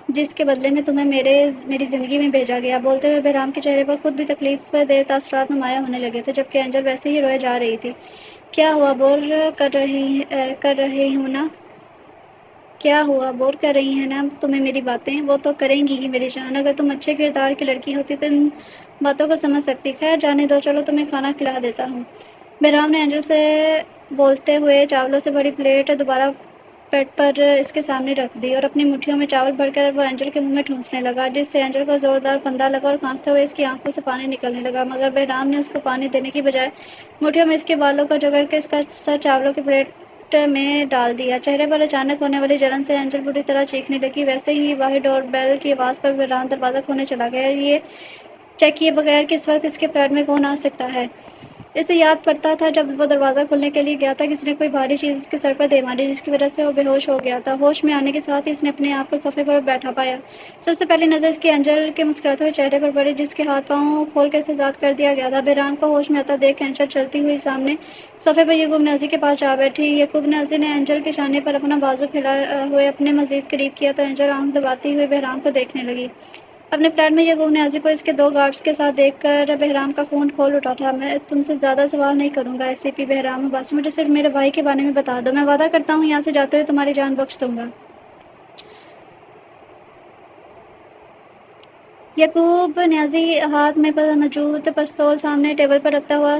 جس کے بدلے میں تمہیں میری زندگی میں بھیجا گیا۔ بولتے ہوئے بہرام کے چہرے پر خود بھی تکلیف دہ تاثرات نمایاں ہونے لگے تھے، جبکہ انجل ویسے ہی روئے جا رہی تھی۔ کیا ہوا؟ بور کر رہی ہوں نا؟ کیا ہوا؟ بور کر رہی ہیں نا تمہیں میری باتیں؟ وہ تو کریں گی ہی میری جان۔ اگر تم اچھے کردار کی لڑکی ہوتی تو ان باتوں کو سمجھ سکتی۔ خیر جانے دو، چلو تمہیں کھانا کھلا دیتا ہوں۔ بہرام نے انجل سے بولتے ہوئے چاولوں سے بھری پلیٹ دوبارہ پیٹ پر اس کے سامنے رکھ دی اور اپنی مٹھیوں میں چاول بھر کر وہ انجل کے منہ میں ٹھونسنے لگا، جس سے انجل کو زوردار پھندا لگا اور کھانستے ہوئے اس کی آنکھوں سے پانی نکلنے لگا۔ مگر بہرام نے اس کو پانی دینے کی بجائے مٹھیوں میں اس کے بالوں کو جکڑ کے اس کا سر چاولوں کی پلیٹ میں ڈال دیا۔ چہرے پر اچانک ہونے والی جلن سے انجل بری طرح چیخنے لگی۔ ویسے ہی باہر ڈور بیل کی آواز پر بہرام دروازہ کھولنے چلا گیا۔ یہ چیک کیے بغیر کہ اس وقت اس کے فلیٹ میں کون آ سکتا ہے؟ اسے یاد پڑتا تھا جب وہ دروازہ کھولنے کے لیے گیا تھا، کسی نے کوئی بھاری چیز اس کے سر پر دے ماری، جس کی وجہ سے وہ بے ہوش ہو گیا تھا۔ ہوش میں آنے کے ساتھ ہی اس نے اپنے آپ کو صوفے پر بیٹھا پایا۔ سب سے پہلی نظر اس کی انجل کے مسکراتے ہوئے چہرے پر پڑی، جس کے ہاتھ پاؤں کھول کے اسے آزاد کر دیا گیا تھا۔ بہرام کو ہوش میں آتا دیکھ انجل چلتی ہوئی سامنے صوفے پر یعقوب نیازی کے پاس جا بیٹھی۔ یعقوب نیازی نے انجل کے شانے پر اپنا بازو پھیلائے ہوئے اپنے مزید قریب کیا تو انجل آنکھ دباتی ہوئی بہرام کو دیکھنے لگی۔ اپنے فلیٹ میں یعقوب نیازی کو اس کے دو گارڈز کے ساتھ دیکھ کر بہرام کا خون کھول اٹھا تھا۔ میں تم سے زیادہ سوال نہیں کروں گا ایس سی پی بہرام عباسی، مجھے صرف میرے بھائی کے بارے میں بتا دو۔ میں وعدہ کرتا ہوں یہاں سے جاتے ہوئے تمہاری جان بخش دوں گا۔ یعقوب نیازی ہاتھ میں موجود پستول سامنے ٹیبل پر رکھتا ہوا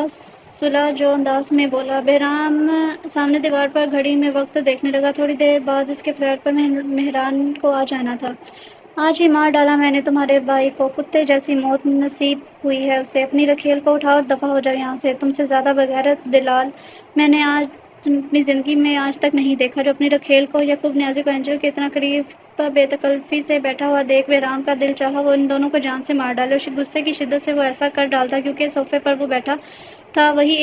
صلح جو انداز میں بولا۔ بہرام سامنے دیوار پر گھڑی میں وقت دیکھنے لگا۔ تھوڑی دیر بعد اس کے فلیٹ پر مہران کو آ جانا تھا۔ آج ہی مار ڈالا میں نے تمہارے بھائی کو، کتے جیسی موت نصیب ہوئی ہے اسے۔ اپنی رکھیل کو اٹھاؤ اور دفع ہو جاؤ یہاں سے۔ تم سے زیادہ بغیرت دلال میں نے اپنی زندگی میں آج تک نہیں دیکھا، جو اپنی رکھیل کو، یعقوب نیازی کو انجل کے اتنا قریب بے تکلفی سے بیٹھا ہوا دیکھ بہرام کا دل چاہا وہ ان دونوں کو جان سے مار ڈالے۔ غصے کی شدت سے وہ ایسا کر ڈالتا کیونکہ صوفے پر وہ بیٹھا تھا وہیں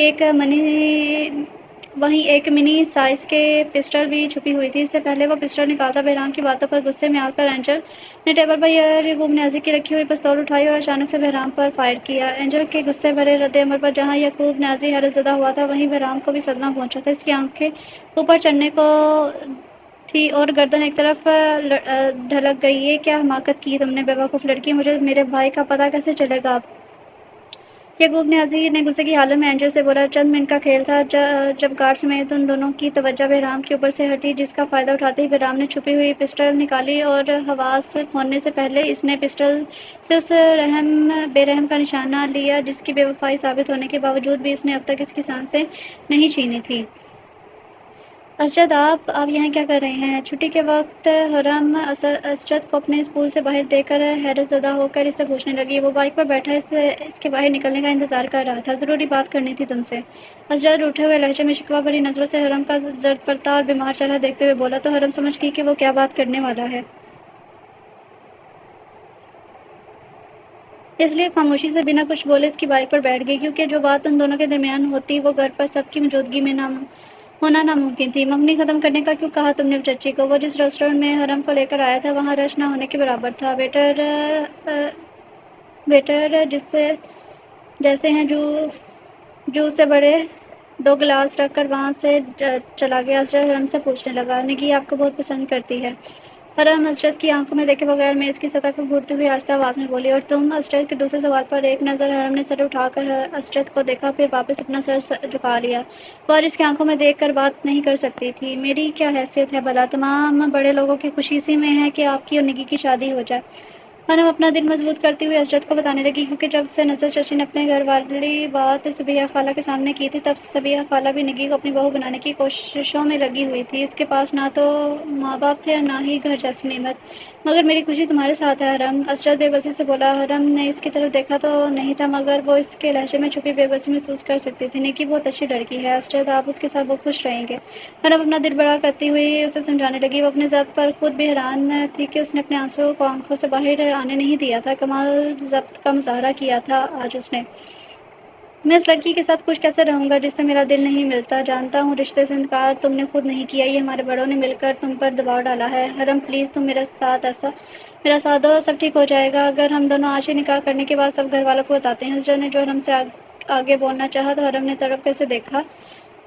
ایک منی سائز کے پسٹل بھی چھپی ہوئی تھی۔ اس سے پہلے وہ پسٹل نکالتا بہرام کی باتوں پر غصے میں آ کر انجل نے ٹیبل پر یعقوب نیازی کی رکھی ہوئی پستول اٹھائی اور اچانک سے بہرام پر فائر کیا۔ انجل کے غصے بھرے رد عمل پر جہاں یعقوب نیازی حیرت زدہ ہوا تھا، وہیں بہرام کو بھی صدمہ پہنچا تھا۔ اس کی آنکھیں اوپر چڑھنے کو تھی اور گردن ایک طرف ڈھلک گئی۔ یہ کیا حماقت کی تم نے بیوقوف لڑکی، مجھے میرے بھائی کا پتہ کیسے چلے گا اب؟ یعقوب نیازی نے غصے کی حالت میں انجل سے بولا۔ چند منٹ کا کھیل تھا جب گارڈ سمیت ان دونوں کی توجہ بہرام کے اوپر سے ہٹی، جس کا فائدہ اٹھاتے ہی بہرام نے چھپی ہوئی پسٹل نکالی اور حواس کھونے سے پہلے اس نے پسٹل سے اس بے رحم کا نشانہ لیا جس کی بے وفائی ثابت ہونے کے باوجود بھی اس نے اب تک اس کی سانسیں نہیں چھینی تھیں۔ اسجد آپ یہاں کیا کر رہے ہیں؟ چھٹی کے وقت حرم اسجد کو اپنے اسکول سے باہر دیکھ کر حیرت زدہ ہو کر اس سے پوچھنے لگی۔ وہ بائک پر بیٹھا اس کے باہر نکلنے کا انتظار کر رہا تھا۔ ضروری بات کرنی تھی تم سے۔ اسجد اٹھے ہوئے لہجے میں شکوہ بھری نظروں سے حرم کا زرد پڑتا اور بیمار چہرہ دیکھتے ہوئے بولا تو حرم سمجھ گئی کہ وہ کیا بات کرنے والا ہے، اس لیے خاموشی سے بنا کچھ بولے اس کی بائک پر بیٹھ گئی، کیونکہ جو بات ان دونوں کے درمیان ہوتی وہ گھر پر سب کی موجودگی میں ہونا ناممکن تھی۔ منگنی ختم کرنے کا کیوں کہا تم نے چچی کو؟ وہ جس ریسٹورینٹ میں حرم کو لے کر آیا تھا وہاں رش نہ ہونے کے برابر تھا۔ ویٹر جیسے ہیں جو سے بڑے دو گلاس رکھ کر وہاں سے چلا گیا۔ اسجد حرم سے پوچھنے لگا، نگی آپ کو بہت پسند کرتی ہے؟ حرم اسجد کی آنکھوں میں دیکھے بغیر میز کی سطح کو گھورتے ہوئے آہستہ آواز میں بولی، اور تم؟ اسجد کے دوسرے سوال پر ایک نظر حرم نے سر اٹھا کر اسجد کو دیکھا، پھر واپس اپنا سر جھکا لیا۔ وہ آج اس کی آنکھوں میں دیکھ کر بات نہیں کر سکتی تھی۔ میری کیا حیثیت ہے بھلا؟ تمام بڑے لوگوں کی خوشی اسی میں ہے کہ آپ کی اور نگی کی شادی ہو جائے۔ مریم اپنا دل مضبوط کرتی ہوئی اسجد کو بتانے لگی کیونکہ جب سے نذر چچی نے اپنے گھر والی بات صبیحہ خالہ کے سامنے کی تھی تب سے صبیحہ خالہ بھی نگی کو اپنی بہو بنانے کی کوششوں میں لگی ہوئی تھی۔ اس کے پاس نہ تو ماں باپ تھے اور نہ ہی گھر جیسی نعمت۔ مگر میری خوشی تمہارے ساتھ ہے حرم، اسجد بے بسی سے بولا۔ حرم نے اس کی طرف دیکھا تو نہیں تھا مگر وہ اس کے لہجے میں چھپی بے بسی محسوس کر سکتی تھی۔ نکی بہت اچھی لڑکی ہے اسجد، آپ اس کے ساتھ بہت خوش رہیں گے۔ حرم اپنا دل بڑا کرتی ہوئی اسے سمجھانے لگی۔ وہ اپنے ضبط پر خود بھی حیران تھی کہ اس نے اپنے آنسوؤں کو آنکھوں سے باہر آنے نہیں دیا تھا۔ کمال ضبط کا مظاہرہ کیا تھا آج اس نے۔ میں اس لڑکی کے ساتھ خوش کیسے رہوں گا جس سے میرا دل نہیں ملتا؟ جانتا ہوں رشتے سے انکار تم نے خود نہیں کیا، یہ ہمارے بڑوں نے مل کر تم پر دباؤ ڈالا ہے۔ حرم پلیز تم میرا ساتھ دو، سب ٹھیک ہو جائے گا۔ اگر ہم دونوں آج ہی نکاح کرنے کے بعد سب گھر والوں کو بتاتے ہیں۔ اسجد نے جو حرم سے آگے بولنا چاہا تو حرم نے تڑپ کر اسے دیکھا۔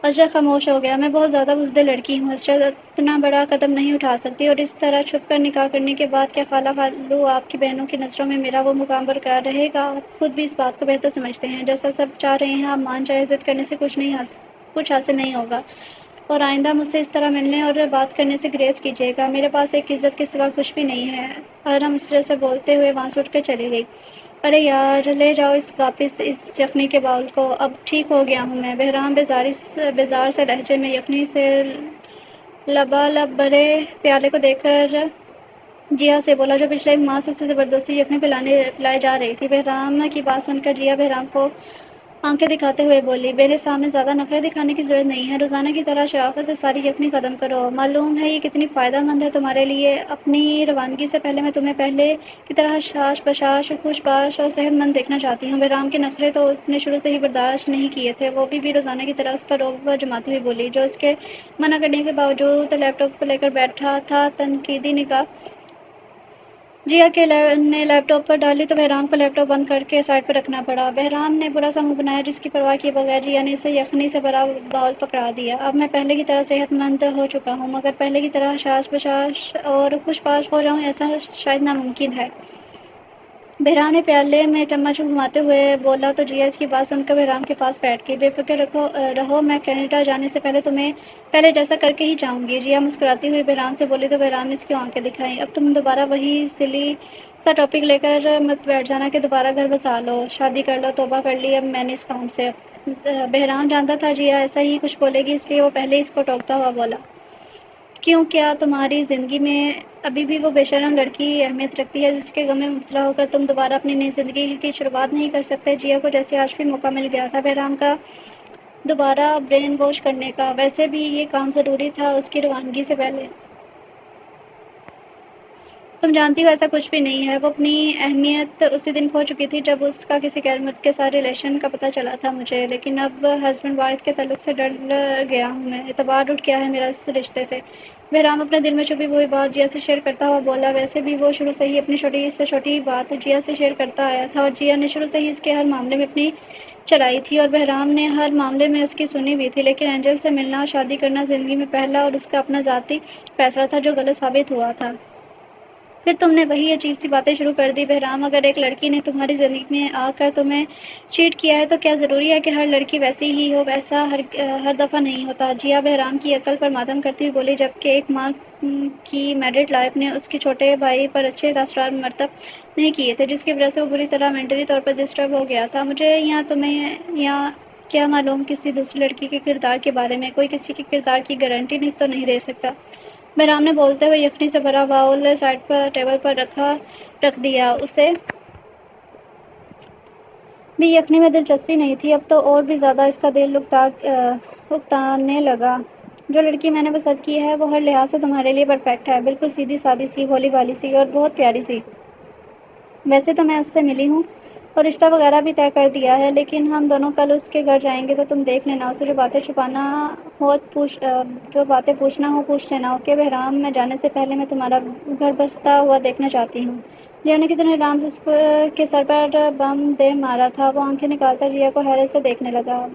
اسجد خاموش ہو گیا۔ میں بہت زیادہ بزدل لڑکی ہوں اسجد، اتنا بڑا قدم نہیں اٹھا سکتی، اور اس طرح چھپ کر نکاح کرنے کے بعد کیا خالہ خالو آپ کی بہنوں کی نظروں میں میرا وہ مقام برقرار رہے گا؟ آپ خود بھی اس بات کو بہتر سمجھتے ہیں۔ جیسا سب چاہ رہے ہیں آپ مان جائیں، ضد کرنے سے کچھ حاصل نہیں ہوگا، اور آئندہ مجھ سے اس طرح ملنے اور بات کرنے سے گریز کیجیے گا۔ میرے پاس ایک عزت کے سوا کچھ بھی نہیں ہے۔ حرم اس طرح سے بولتے ہوئے وہاں سے اٹھ کر چلی گئی۔ ارے یار، لے جاؤ واپس اس یخنی کے باؤل کو، اب ٹھیک ہو گیا ہوں میں۔ بہرام بیزار سے لہجے میں یخنی سے لبالب بھرے پیالے کو دیکھ کر جیا سے بولا، جو پچھلے ایک ماہ سے اسے زبردستی یخنی پلائے جا رہی تھی۔ بہرام کی بات سن کر جیا بہرام کو آنکھیں دکھاتے ہوئے بولی، میرے سامنے زیادہ نخرے دکھانے کی ضرورت نہیں ہے، روزانہ کی طرح شرافت سے ساری یخنی ختم کرو۔ معلوم ہے یہ کتنی فائدہ مند ہے تمہارے لیے۔ اپنی روانگی سے پہلے میں تمہیں پہلے کی طرح شاش بشاش، خوش باش اور صحت مند دیکھنا چاہتی ہوں۔ بہرام کے نخرے تو اس نے شروع سے ہی برداشت نہیں کیے تھے۔ وہ بھی روزانہ کی طرح اس پر رعب جماتی ہوئی بولی، جو اس کے منع کرنے کے باوجود لیپ ٹاپ کو لے کر بیٹھا تھا۔ تنقیدی نگاہ جیا نے لیپ ٹاپ پر ڈالی تو بہرام کو لیپ ٹاپ بند کر کے سائڈ پر رکھنا پڑا۔ بہرام نے برا سا منہ بنایا جس کی پرواہ کیے بغیر جیا نے اسے یخنی سے بھرا باؤل پکڑا دیا۔ اب میں پہلے کی طرح صحت مند ہو چکا ہوں، مگر پہلے کی طرح شاش بشاش اور خوش باش ہو جاؤں ایسا شاید ناممکن ہے۔ بہرام نے پیالے میں چمچ گھماتے ہوئے بولا تو جیا اس کی بات سن کر بہرام کے پاس بیٹھ گئی۔ بے فکر رہو، میں کینیڈا جانے سے پہلے تمہیں پہلے جیسا کر کے ہی جاؤں گی۔ جیا مسکراتی ہوئی بہرام سے بولی تو بہرام نے اس کی آنکھیں دکھائیں، اب تم دوبارہ وہی سلی سا ٹاپک لے کر مت بیٹھ جانا کہ دوبارہ گھر بسا لو، شادی کر لو۔ توبہ کر لی اب میں نے اس کام سے۔ بہرام جانتا تھا جیا ایسا ہی کچھ بولے گی، اس لیے وہ پہلے اس کو ٹوکتا ہوا بولا، کیوں، کیا تمہاری زندگی میں ابھی بھی وہ بے شرم لڑکی اہمیت رکھتی ہے جس کے غم میں مبتلا ہو کر تم دوبارہ اپنی نئی زندگی کی شروعات نہیں کر سکتے؟ جیا کو جیسے آج بھی موقع مل گیا تھا بہرام کا دوبارہ برین واش کرنے کا۔ ویسے بھی یہ کام ضروری تھا اس کی روانگی سے پہلے۔ تم جانتی ہو ایسا کچھ بھی نہیں ہے، وہ اپنی اہمیت اسی دن کھو چکی تھی جب اس کا کسی غیر مرد کے ساتھ ریلیشن کا پتہ چلا تھا مجھے، لیکن اب ہسبینڈ وائف کے تعلق سے ڈر گیا ہوں میں، اعتبار اٹھ گیا ہے میرا اس رشتے سے۔ بہرام اپنے دل میں چھپی ہوئی بات جیا سے شیئر کرتا ہوا بولا، ویسے بھی وہ شروع سے ہی اپنی چھوٹی سے چھوٹی بات جیا سے شیئر کرتا آیا تھا، اور جیا نے شروع سے ہی اس کے ہر معاملے میں اپنی چلائی تھی، اور بہرام نے ہر معاملے میں اس کی سنی بھی تھی، لیکن اینجل سے ملنا اور شادی کرنا زندگی میں پہلا اور اس کا اپنا ذاتی فیصلہ تھا جو غلط ثابت ہوا تھا۔ پھر تم نے وہی عجیب سی باتیں شروع کر دی۔ بہرام، اگر ایک لڑکی نے تمہاری زندگی میں آ کر تمہیں چیٹ کیا ہے تو کیا ضروری ہے کہ ہر لڑکی ویسی ہی ہو؟ ایسا ہر دفعہ نہیں ہوتا۔ جیا بہرام کی عقل پر ماتم کرتی ہوئی بولی، جبکہ ایک ماں کی میرڈ لائف نے اس کے چھوٹے بھائی پر اچھے اثرات مرتب نہیں کیے تھے، جس کی وجہ سے وہ بری طرح مینٹلی طور پر ڈسٹرب ہو گیا تھا۔ مجھے یا تمہیں یا کیا معلوم کسی دوسری لڑکی کے کردار کے بارے میں؟ کوئی کسی کے کردار کی گارنٹی تو نہیں دے سکتا۔ بہرام نے بولتے ہوئے یخنی سے بھرا باؤل سائڈ پر ٹیبل پر رکھ دیا۔ اسے بھی یخنی میں دلچسپی نہیں تھی، اب تو اور بھی زیادہ اس کا دل اکتانے لگا۔ جو لڑکی میں نے پسند کی ہے وہ ہر لحاظ سے تمہارے لیے پرفیکٹ ہے، بالکل سیدھی سادی سی، بھولی بھالی سی اور بہت پیاری سی۔ ویسے تو میں اس سے ملی ہوں اور رشتہ وغیرہ بھی طے کر دیا ہے، لیکن ہم دونوں کل اس کے گھر جائیں گے تو تم دیکھ لینا، اسے جو باتیں پوچھنا ہو پوچھ لینا، اوکے؟ بہرام، میں جانے سے پہلے میں تمہارا گھر بستا ہوا دیکھنا چاہتی ہوں۔ جیا نے کتنے آرام سے اس کے سر پر بم دے مارا تھا۔ وہ آنکھیں نکالتا جیا کو حیرت سے دیکھنے لگا۔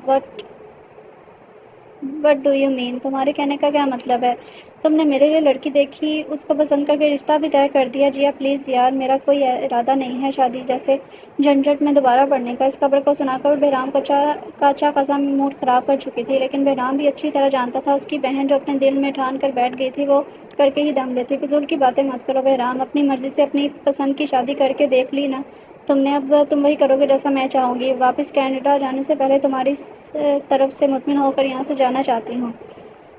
What do you mean? تمہارے کہنے کا کیا مطلب ہے؟ تم نے میرے لیے لڑکی دیکھی، اس کو پسند کر کے رشتہ بھی طے کر دیا؟ جیا پلیز یار، میرا کوئی ارادہ نہیں ہے شادی جیسے جھنجھٹ میں دوبارہ پڑنے کا۔ اس خبر کو سنا کر بہرام کا اچھا خاصا موڈ خراب کر چکی تھی، لیکن بہرام بھی اچھی طرح جانتا تھا اس کی بہن جو اپنے دل میں ٹھان کر بیٹھ گئی تھی وہ کر کے ہی دم لیتی۔ فضول کی باتیں مت کرو بہرام، اپنی مرضی سے اپنی پسند کی شادی کر کے دیکھ لی نا تم نے، اب تم وہی کرو گے جیسا میں چاہوں گی۔ واپس کینیڈا جانے سے پہلے تمہاری طرف سے مطمئن ہو کر یہاں سے جانا چاہتی ہوں۔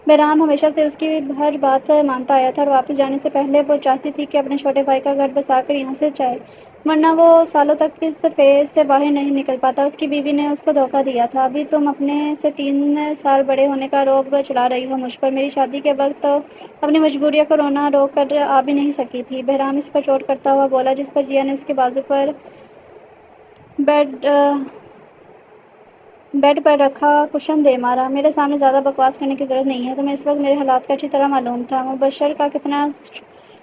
بہرام ہمیشہ سے اس کی ہر بات مانتا آیا تھا اور واپس جانے سے پہلے وہ چاہتی تھی کہ اپنے چھوٹے بھائی کا گھر بسا کر یہاں سے جائے، ورنہ وہ سالوں تک اس فیز سے باہر نہیں نکل پاتا۔ اس کی بیوی نے اس کو دھوکہ دیا تھا۔ ابھی تم اپنے سے 3 سال بڑے ہونے کا رعب چلا رہی ہو مجھ پر۔ میری شادی کے وقت تو اپنی مجبوریوں کو رونا روک کر آ بھی نہیں سکی تھی۔ بہرام اس پر چوٹ کرتا ہوا بولا، جس پر جیا نے اس کے بازو پر بیڈ پر رکھا کشن دے مارا۔ میرے سامنے زیادہ بکواس کرنے کی ضرورت نہیں ہے، تمہیں اس وقت میرے حالات کا اچھی طرح معلوم تھا۔ مبشر کا کتنا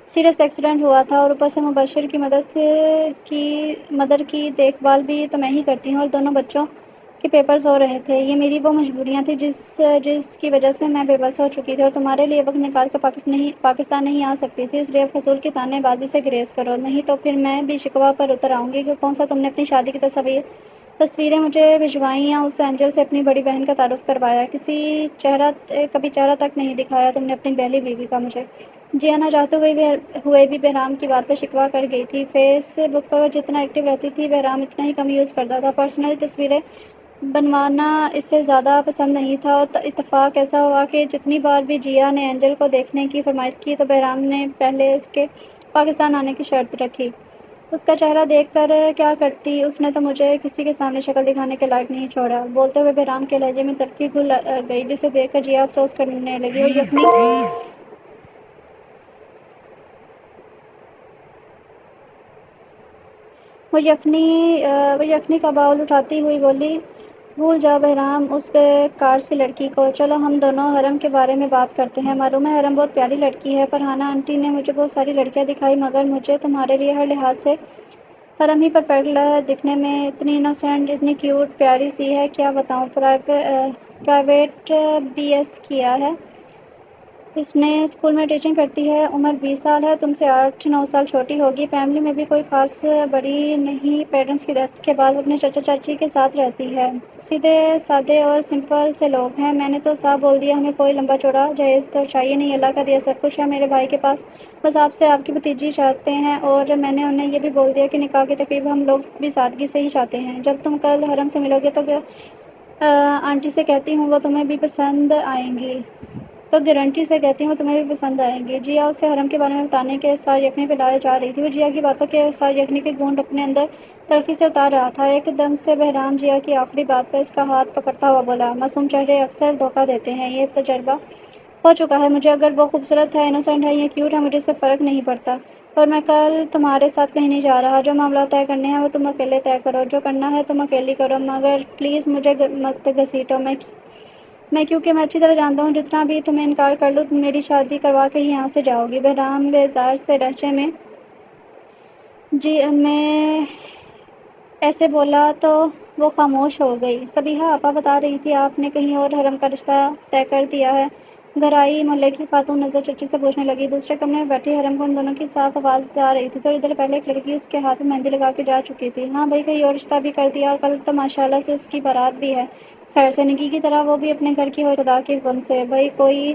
سیریس ایکسیڈنٹ ہوا تھا اور اوپر سے مبشر کی مدر کی دیکھ بھال بھی تو میں ہی کرتی ہوں، اور دونوں بچوں کے پیپرز ہو رہے تھے۔ یہ میری وہ مجبوریاں تھیں جس کی وجہ سے میں بے بس ہو چکی تھی اور تمہارے لیے وقت نکال کر پاکستان نہیں آ سکتی تھی، اس لیے اب فضول کی طعنے بازی سے گریز کرو، نہیں تو پھر میں بھی شکوہ پر اتر آؤں گی کہ کون سا تم نے اپنی شادی کی تصویریں مجھے بھجوائیں یا اس اینجل سے اپنی بڑی بہن کا تعارف کروایا، کبھی چہرہ تک نہیں دکھایا تم نے اپنی پہلی بیوی کا مجھے۔ جیا نہ چاہتے ہوئے بھی بہرام کی بات پر شکوہ کر گئی تھی۔ فیس بک پر وہ جتنا ایکٹیو رہتی تھی بہرام اتنا ہی کم یوز کرتا تھا۔ پرسنل تصویریں بنوانا اسے زیادہ پسند نہیں تھا، اور اتفاق ایسا ہوا کہ جتنی بار بھی جیا نے اینجل کو دیکھنے کی فرمائش کی تو بہرام نے پہلے اس کے پاکستان آنے کی شرط رکھی۔ اس کا چہرہ دیکھ کر کیا کرتی، اس نے تو مجھے کسی کے سامنے شکل دکھانے کے لائق نہیں چھوڑا۔ بولتے ہوئے بہرام کے لہجے میں تلخی گھل گئی، جسے دیکھ کر جیا افسوس کرنے لگی۔ وہ یخنی کا باؤل اٹھاتی ہوئی بولی، بھول جاؤ بہرام اس بے کار سی لڑکی کو، چلو ہم دونوں حرم کے بارے میں بات کرتے ہیں۔ معلوم ہے حرم بہت پیاری لڑکی ہے، فرحانہ آنٹی نے مجھے بہت ساری لڑکیاں دکھائی، مگر مجھے تمہارے لیے ہر لحاظ سے حرم ہی پرفیکٹ دکھنے میں، اتنی انوسینٹ، اتنی کیوٹ، پیاری سی ہے، کیا بتاؤں۔ پرائیویٹ BS کیا ہے اس نے، اسکول میں ٹیچنگ کرتی ہے، عمر 20 سال ہے، تم سے 8-9 سال چھوٹی ہوگی، فیملی میں بھی کوئی خاص بڑی نہیں، پیرنٹس کی ڈیتھ کے بعد اپنے چچا چاچی کے ساتھ رہتی ہے، سیدھے سادے اور سمپل سے لوگ ہیں۔ میں نے تو صاف بول دیا ہمیں کوئی لمبا چوڑا جہیز تو چاہیے نہیں، اللہ کا دیا سب کچھ ہے میرے بھائی کے پاس، بس آپ سے آپ کی بھتیجی چاہتے ہیں، اور میں نے انہیں یہ بھی بول دیا کہ نکاح کی تقریب ہم لوگ بھی سادگی سے ہی چاہتے ہیں۔ جب تم کل حرم سے ملو گے تو آنٹی سے کہتی ہوں وہ تمہیں بھی پسند آئیں گی، تو گارنٹی سے کہتی ہوں تمہیں بھی پسند آئیں گی۔ جیا اسے حرم کے بارے میں بتانے کے سار یخنی پہ لائے جا رہی تھی، وہ جیا کی باتوں کے سار یخنی کے گھونٹ اپنے اندر تلخی سے اتار رہا تھا۔ ایک دم سے بہرام جیا کی آخری بات پر اس کا ہاتھ پکڑتا ہوا بولا، معصوم چہرے اکثر دھوکہ دیتے ہیں، یہ تجربہ ہو چکا ہے مجھے، اگر وہ خوبصورت ہے، انوسینٹ ہے یا کیوٹ ہے، مجھے اس سے فرق نہیں پڑتا، اور میں کل تمہارے ساتھ کہیں نہیں جا رہا، جو معاملات طے کرنے ہیں وہ تم اکیلے طے کرو، جو کرنا ہے تم اکیلی کرو، مگر پلیز مجھے مت گھسیٹو، کیونکہ میں اچھی طرح جانتا ہوں جتنا بھی تمہیں انکار کر لوں تم میری شادی کروا کے ہی یہاں سے جاؤ گی۔ بہرام بیزار سے لہجے میں جی میں ایسے بولا تو وہ خاموش ہو گئی۔ صبیحہ آپا بتا رہی تھی آپ نے کہیں اور حرم کا رشتہ طے کر دیا ہے؟ گھر آئی محلے کی خاتون نظر چچی سے پوچھنے لگی۔ دوسرے کمرے میں بیٹھی حرم کو ان دونوں کی صاف آواز آ رہی تھی۔ تھوڑی دیر پہلے ایک لڑکی اس کے ہاتھ میں مہندی لگا کے جا چکی تھی۔ ہاں بھائی کہیں اور رشتہ بھی کر دیا، اور کل تو ماشاءاللہ سے اس کی بارات بھی ہے، خیر سے نگی کی طرح، وہ بھی اپنے گھر کی ہو، خدا کے حکم سے۔ بھائی کوئی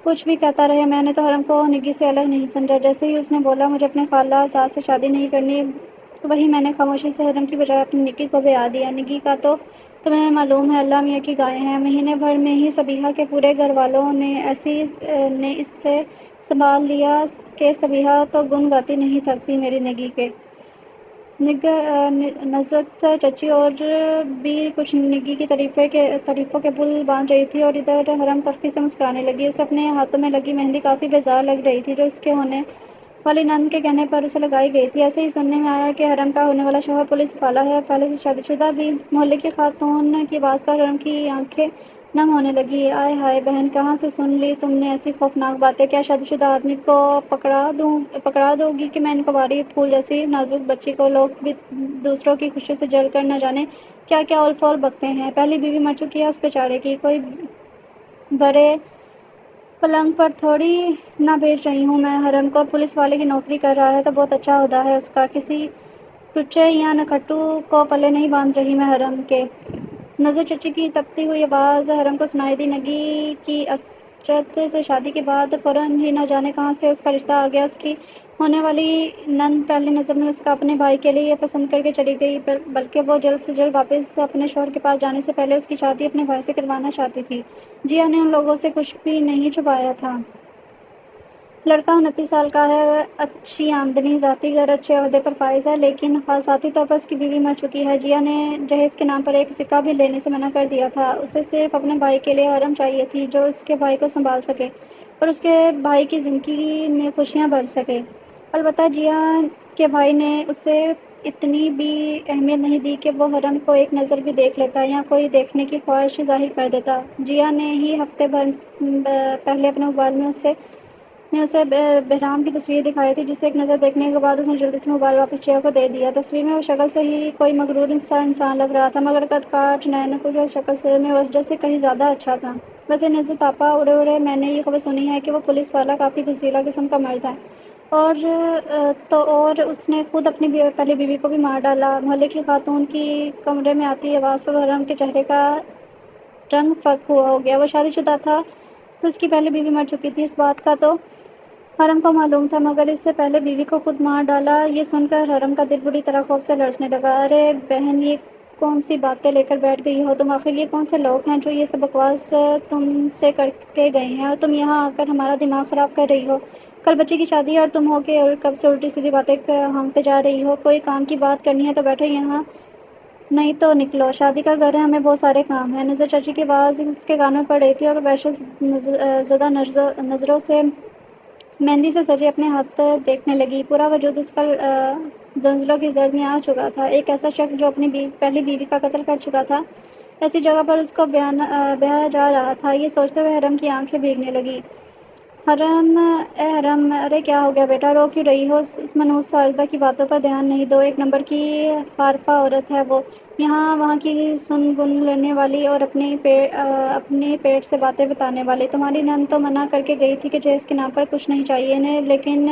کچھ بھی کہتا رہے، میں نے تو حرم کو نگی سے الگ نہیں سمجھا۔ جیسے ہی اس نے بولا مجھے اپنے خالہ زاد سے شادی نہیں کرنی، وہیں میں نے خاموشی سے حرم کی بجائے اپنی نگی کو بیا دیا۔ نگی کا تو تمہیں معلوم ہے اللہ میاں کی گائے ہیں، مہینے بھر میں ہی صبیحہ کے پورے گھر والوں نے اس سے سنبھال لیا کہ صبیحہ تو گن گاتی نہیں تھکتی میری نگی کے۔ نزت چچی اور بھی کچھ نگی کی تعریفوں کے پل باندھ رہی تھی، اور ادھر حرم تلخی سے مسکرانے لگی۔ اسے اپنے ہاتھوں میں لگی مہندی کافی بیزار لگ رہی تھی، جو اس کے ہونے والی نند کے کہنے پر اسے لگائی گئی تھی۔ ایسے ہی سننے میں آیا کہ حرم کا ہونے والا شوہر پولیس والا ہے اور پہلے سے شادی شدہ بھی۔ محلے کی خاتون کی آواز پر حرم کی آنکھیں نم ہونے لگی۔ آئے ہائے بہن، کہاں سے سن لی تم نے ایسی خوفناک باتیں؟ کیا شادی شدہ آدمی کو پکڑا دو گی کہ میں ان کنواری پھول جیسی نازک بچی کو؟ لوگ بھی دوسروں کی خوشی سے جل کر نہ جانے کیا کیا اول فول بکتے ہیں۔ پہلی بیوی مر چکی ہے اس بیچارے کی، کوئی بڑے پلنگ پر تھوڑی نہ بھیج رہی ہوں میں حرم کو، اور پولیس والے کی نوکری کر رہا ہے تو بہت اچھا عہدہ ہے اس کا، کسی ٹچے یا نکھٹو کو پلے نہیں باندھ رہی میں حرم کے۔ نظر چچی کی تپتی ہوئی آواز حرم کو سنائی دی۔ نگی کی اسجد سے شادی کے بعد فوراً ہی نہ جانے کہاں سے اس کا رشتہ آ گیا۔ اس کی ہونے والی نند پہلی نظر میں اس کا اپنے بھائی کے لیے پسند کر کے چلی گئی، بلکہ وہ جلد سے جلد واپس اپنے شوہر کے پاس جانے سے پہلے اس کی شادی اپنے بھائی سے کروانا چاہتی تھی۔ جیا نے ان لوگوں سے کچھ بھی نہیں چھپایا تھا۔ لڑکا 29 سال کا ہے، اچھی آمدنی، ذاتی گھر، اچھے عہدے پر فائز ہے، لیکن ذاتی طور پر اس کی بیوی مر چکی ہے۔ جیا نے جہیز کے نام پر ایک سکہ بھی لینے سے منع کر دیا تھا۔ اسے صرف اپنے بھائی کے لیے حرم چاہیے تھی جو اس کے بھائی کو سنبھال سکے اور اس کے بھائی کی زندگی میں خوشیاں بھر سکے۔ البتہ جیا کے بھائی نے اسے اتنی بھی اہمیت نہیں دی کہ وہ حرم کو ایک نظر بھی دیکھ لیتا یا کوئی دیکھنے کی خواہش ظاہر کر دیتا۔ جیا نے ہی ہفتے بھر پہلے اپنے موبائل میں اسے بہرام کی تصویر دکھائی تھی، جسے ایک نظر دیکھنے کے بعد اس نے جلدی سے موبائل واپس جیا کو دے دیا۔ تصویر میں وہ شکل سے ہی کوئی مغرور سا انسان لگ رہا تھا، مگر قد کاٹ، نین کش اور شکل صورت میں وہ اسجد سے کہیں زیادہ اچھا تھا۔ ویسے نزت آپا، اڑے اڑے میں نے یہ خبر سنی ہے کہ وہ پولیس والا کافی غصیلا قسم کا مرد ہے، اور اس نے خود اپنی پہلی بیوی کو بھی مار ڈالا۔ محلے کی خاتون کی کمرے میں آتی آواز پر حرم کے چہرے کا رنگ فک ہو گیا۔ وہ شادی شدہ تھا تو اس کی پہلی بیوی مر چکی تھی، اس بات کا تو حرم کو معلوم تھا، مگر اس سے پہلے بیوی کو خود مار ڈالا، یہ سن کر حرم کا دل بری طرح خوف سے لرزنے لگا۔ ارے بہن، یہ کون سی باتیں لے کر بیٹھ گئی ہو تم؟ آخر یہ کون سے لوگ ہیں جو یہ سب بکواس تم سے کر کے گئے ہیں اور تم یہاں آ کر ہمارا دماغ خراب کر رہی ہو؟ کل بچے کی شادی ہے اور تم ہو کے اور کب سے الٹی سیدھی باتیں ہانکتے جا رہی ہو؟ کوئی کام کی بات کرنی ہے تو بیٹھو یہاں، نہیں تو نکلو، شادی کا گھر ہے، ہمیں بہت سارے کام ہیں۔ نظر چاچی کی آواز اس کے کانوں میں پڑ رہی تھی اور وہ وحشت زدہ نظروں سے مہندی سے سجے اپنے ہاتھ دیکھنے لگی۔ پورا وجود اس کا زلزلوں کی زرد میں آ چکا تھا۔ ایک ایسا شخص جو اپنی پہلی بیوی کا قتل کر چکا تھا، ایسی جگہ پر اس کو بہا جا رہا تھا، یہ سوچتے ہوئے حرم کی آنکھیں بھیگنے لگی۔ حرم، اے حرم، ارے کیا ہو گیا بیٹا، رو کیوں رہی ہو؟ اس منحوس ساجدہ کی باتوں پر دھیان نہیں دو، ایک نمبر کی عارفہ عورت ہے وہ، یہاں وہاں کی سن گن لینے والی اور اپنے پیٹ سے باتیں بتانے والی۔ تمہاری نند تو منع کر کے گئی تھی کہ جہیز کے نام پر کچھ نہیں چاہیے انہیں، لیکن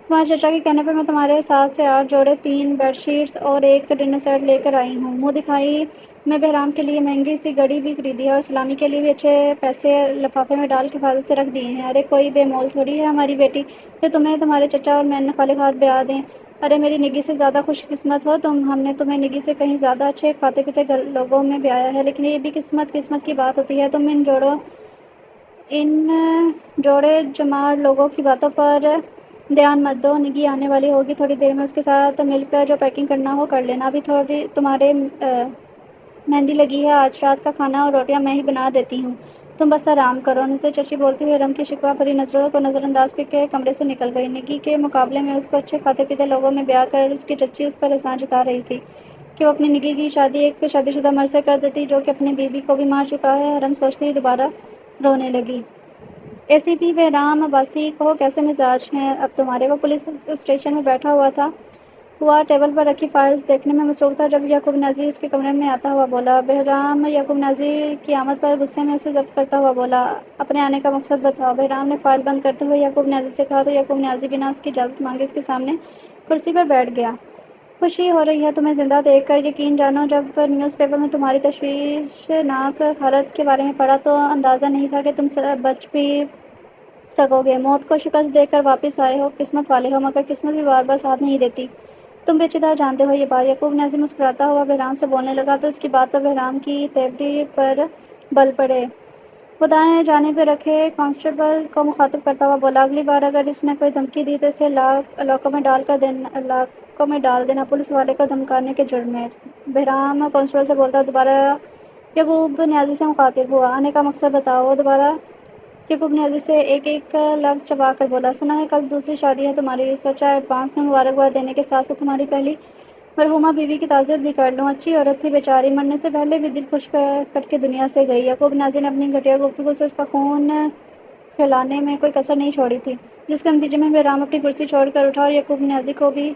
تمہارے چچا کے کہنے پر میں تمہارے 7 سے 8 جوڑے، 3 بیڈ شیٹس اور ایک ڈنر سیٹ لے کر آئی ہوں۔ منہ دکھائی میں بہرام کے لیے مہنگی سی گھڑی بھی خریدی ہے اور سلامی کے لیے بھی اچھے پیسے لفافے میں ڈال کے حفاظت سے رکھ دیے ہیں۔ ارے کوئی بے مول تھوڑی ہے ہماری بیٹی جو تمہیں تمہارے چچا اور میں خالق ہاتھ بیاہ دیں۔ ارے میری نگی سے زیادہ خوش قسمت ہو تم، ہم نے تمہیں نگی سے کہیں زیادہ اچھے کھاتے پیتے لوگوں میں بیایا ہے، لیکن یہ بھی قسمت کی بات ہوتی ہے۔ تم ان جوڑے جمار لوگوں کی باتوں پر دھیان مت دو، نگی آنے والی ہوگی تھوڑی دیر میں، اس کے ساتھ مل کر جو پیکنگ کرنا ہو کر لینا، ابھی تھوڑی تمہارے مہندی لگی ہے، آج رات کا کھانا اور روٹیاں میں ہی بنا دیتی ہوں، تم بس آرام کرو۔ نظر چچی بولتی ہوئی حرم کی شکوہ بھری نظروں کو نظر انداز کر کے کمرے سے نکل گئی۔ نگی کے مقابلے میں اس کو اچھے کھاتے پیتے لوگوں میں بیاہ کر اس کی چچی اس پر احسان جتا رہی تھی کہ وہ اپنی نگی کی شادی ایک شادی شدہ مرد سے کر دیتی جو کہ اپنی بیوی کو بھی مار چکا ہے۔ حرم سوچتی ہوئی دوبارہ رونے لگی۔ اے سی پی بہرام عباسی، کہو کیسے مزاج ہیں اب تمہارے؟ وہ پولیس اسٹیشن میں بیٹھا ہوا ٹیبل پر رکھی فائلز دیکھنے میں مصروف تھا جب یعقوب نیازی اس کے کمرے میں آتا ہوا بولا۔ بہرام یعقوب نیازی کی آمد پر غصے میں اسے ضبط کرتا ہوا بولا، اپنے آنے کا مقصد بتاؤ۔ بہرام نے فائل بند کرتے ہوئے یعقوب نیازی سے کہا تو یعقوب نیازی بنا اس کی اجازت مانگے اس کے سامنے کرسی پر بیٹھ گیا۔ خوشی ہو رہی ہے تمہیں زندہ دیکھ کر، یقین جانو جب نیوز پیپر میں تمہاری تشویشناک حالت کے بارے میں پڑھا تو اندازہ نہیں تھا کہ تم بچ بھی سکو گے۔ موت کو شکست دے کر واپس آئے ہو، قسمت والے ہو، مگر قسمت بھی بار بار ساتھ نہیں دیتی، تم پیچیدہ جانتے ہو یہ بات۔ یعقوب نیازی مسکراتا ہوا بہرام سے بولنے لگا تو اس کی بات پر بہرام کی تیوری پر بل پڑے۔ وہ دائیں جانب رکھے کانسٹیبل کو مخاطب کرتا ہوا بولا، اگلی بار اگر اس نے کوئی دھمکی دی تو اسے علاقوں میں ڈال دینا، پولیس والے کو دھمکانے کے جرم میں۔ بہرام کانسٹیبل سے بولتا دوبارہ یعقوب نیازی سے مخاطب ہوا، آنے کا مقصد بتاؤ۔ وہ دوبارہ یعقوب نیازی سے ایک ایک لفظ چبا کر بولا، سنا ہے کل دوسری شادی ہے تمہاری، سوچا ایڈوانس میں مبارکباد دینے کے ساتھ ساتھ تمہاری پہلی مرحومہ بیوی کی تعزیت بھی کر لوں۔ اچھی عورت تھی بیچاری، مرنے سے پہلے بھی دل خوش کٹ کے دنیا سے گئی۔ یعقوب نیازی نے اپنی گھٹیا گفتگو سے اس کا خون کھلانے میں کوئی کسر نہیں چھوڑی تھی، جس کے نتیجے میں بہرام اپنی کرسی چھوڑ کر اٹھا اور یعقوب نیازی کو بھی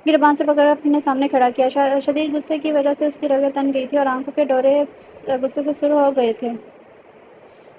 گریبان سے پکڑ اپنے سامنے کھڑا کیا۔ شدید غصے کی وجہ سے اس کی رگیں تن گئی تھی اور آنکھوں کے ڈورے غصے سے سرخ ہو گئے تھے۔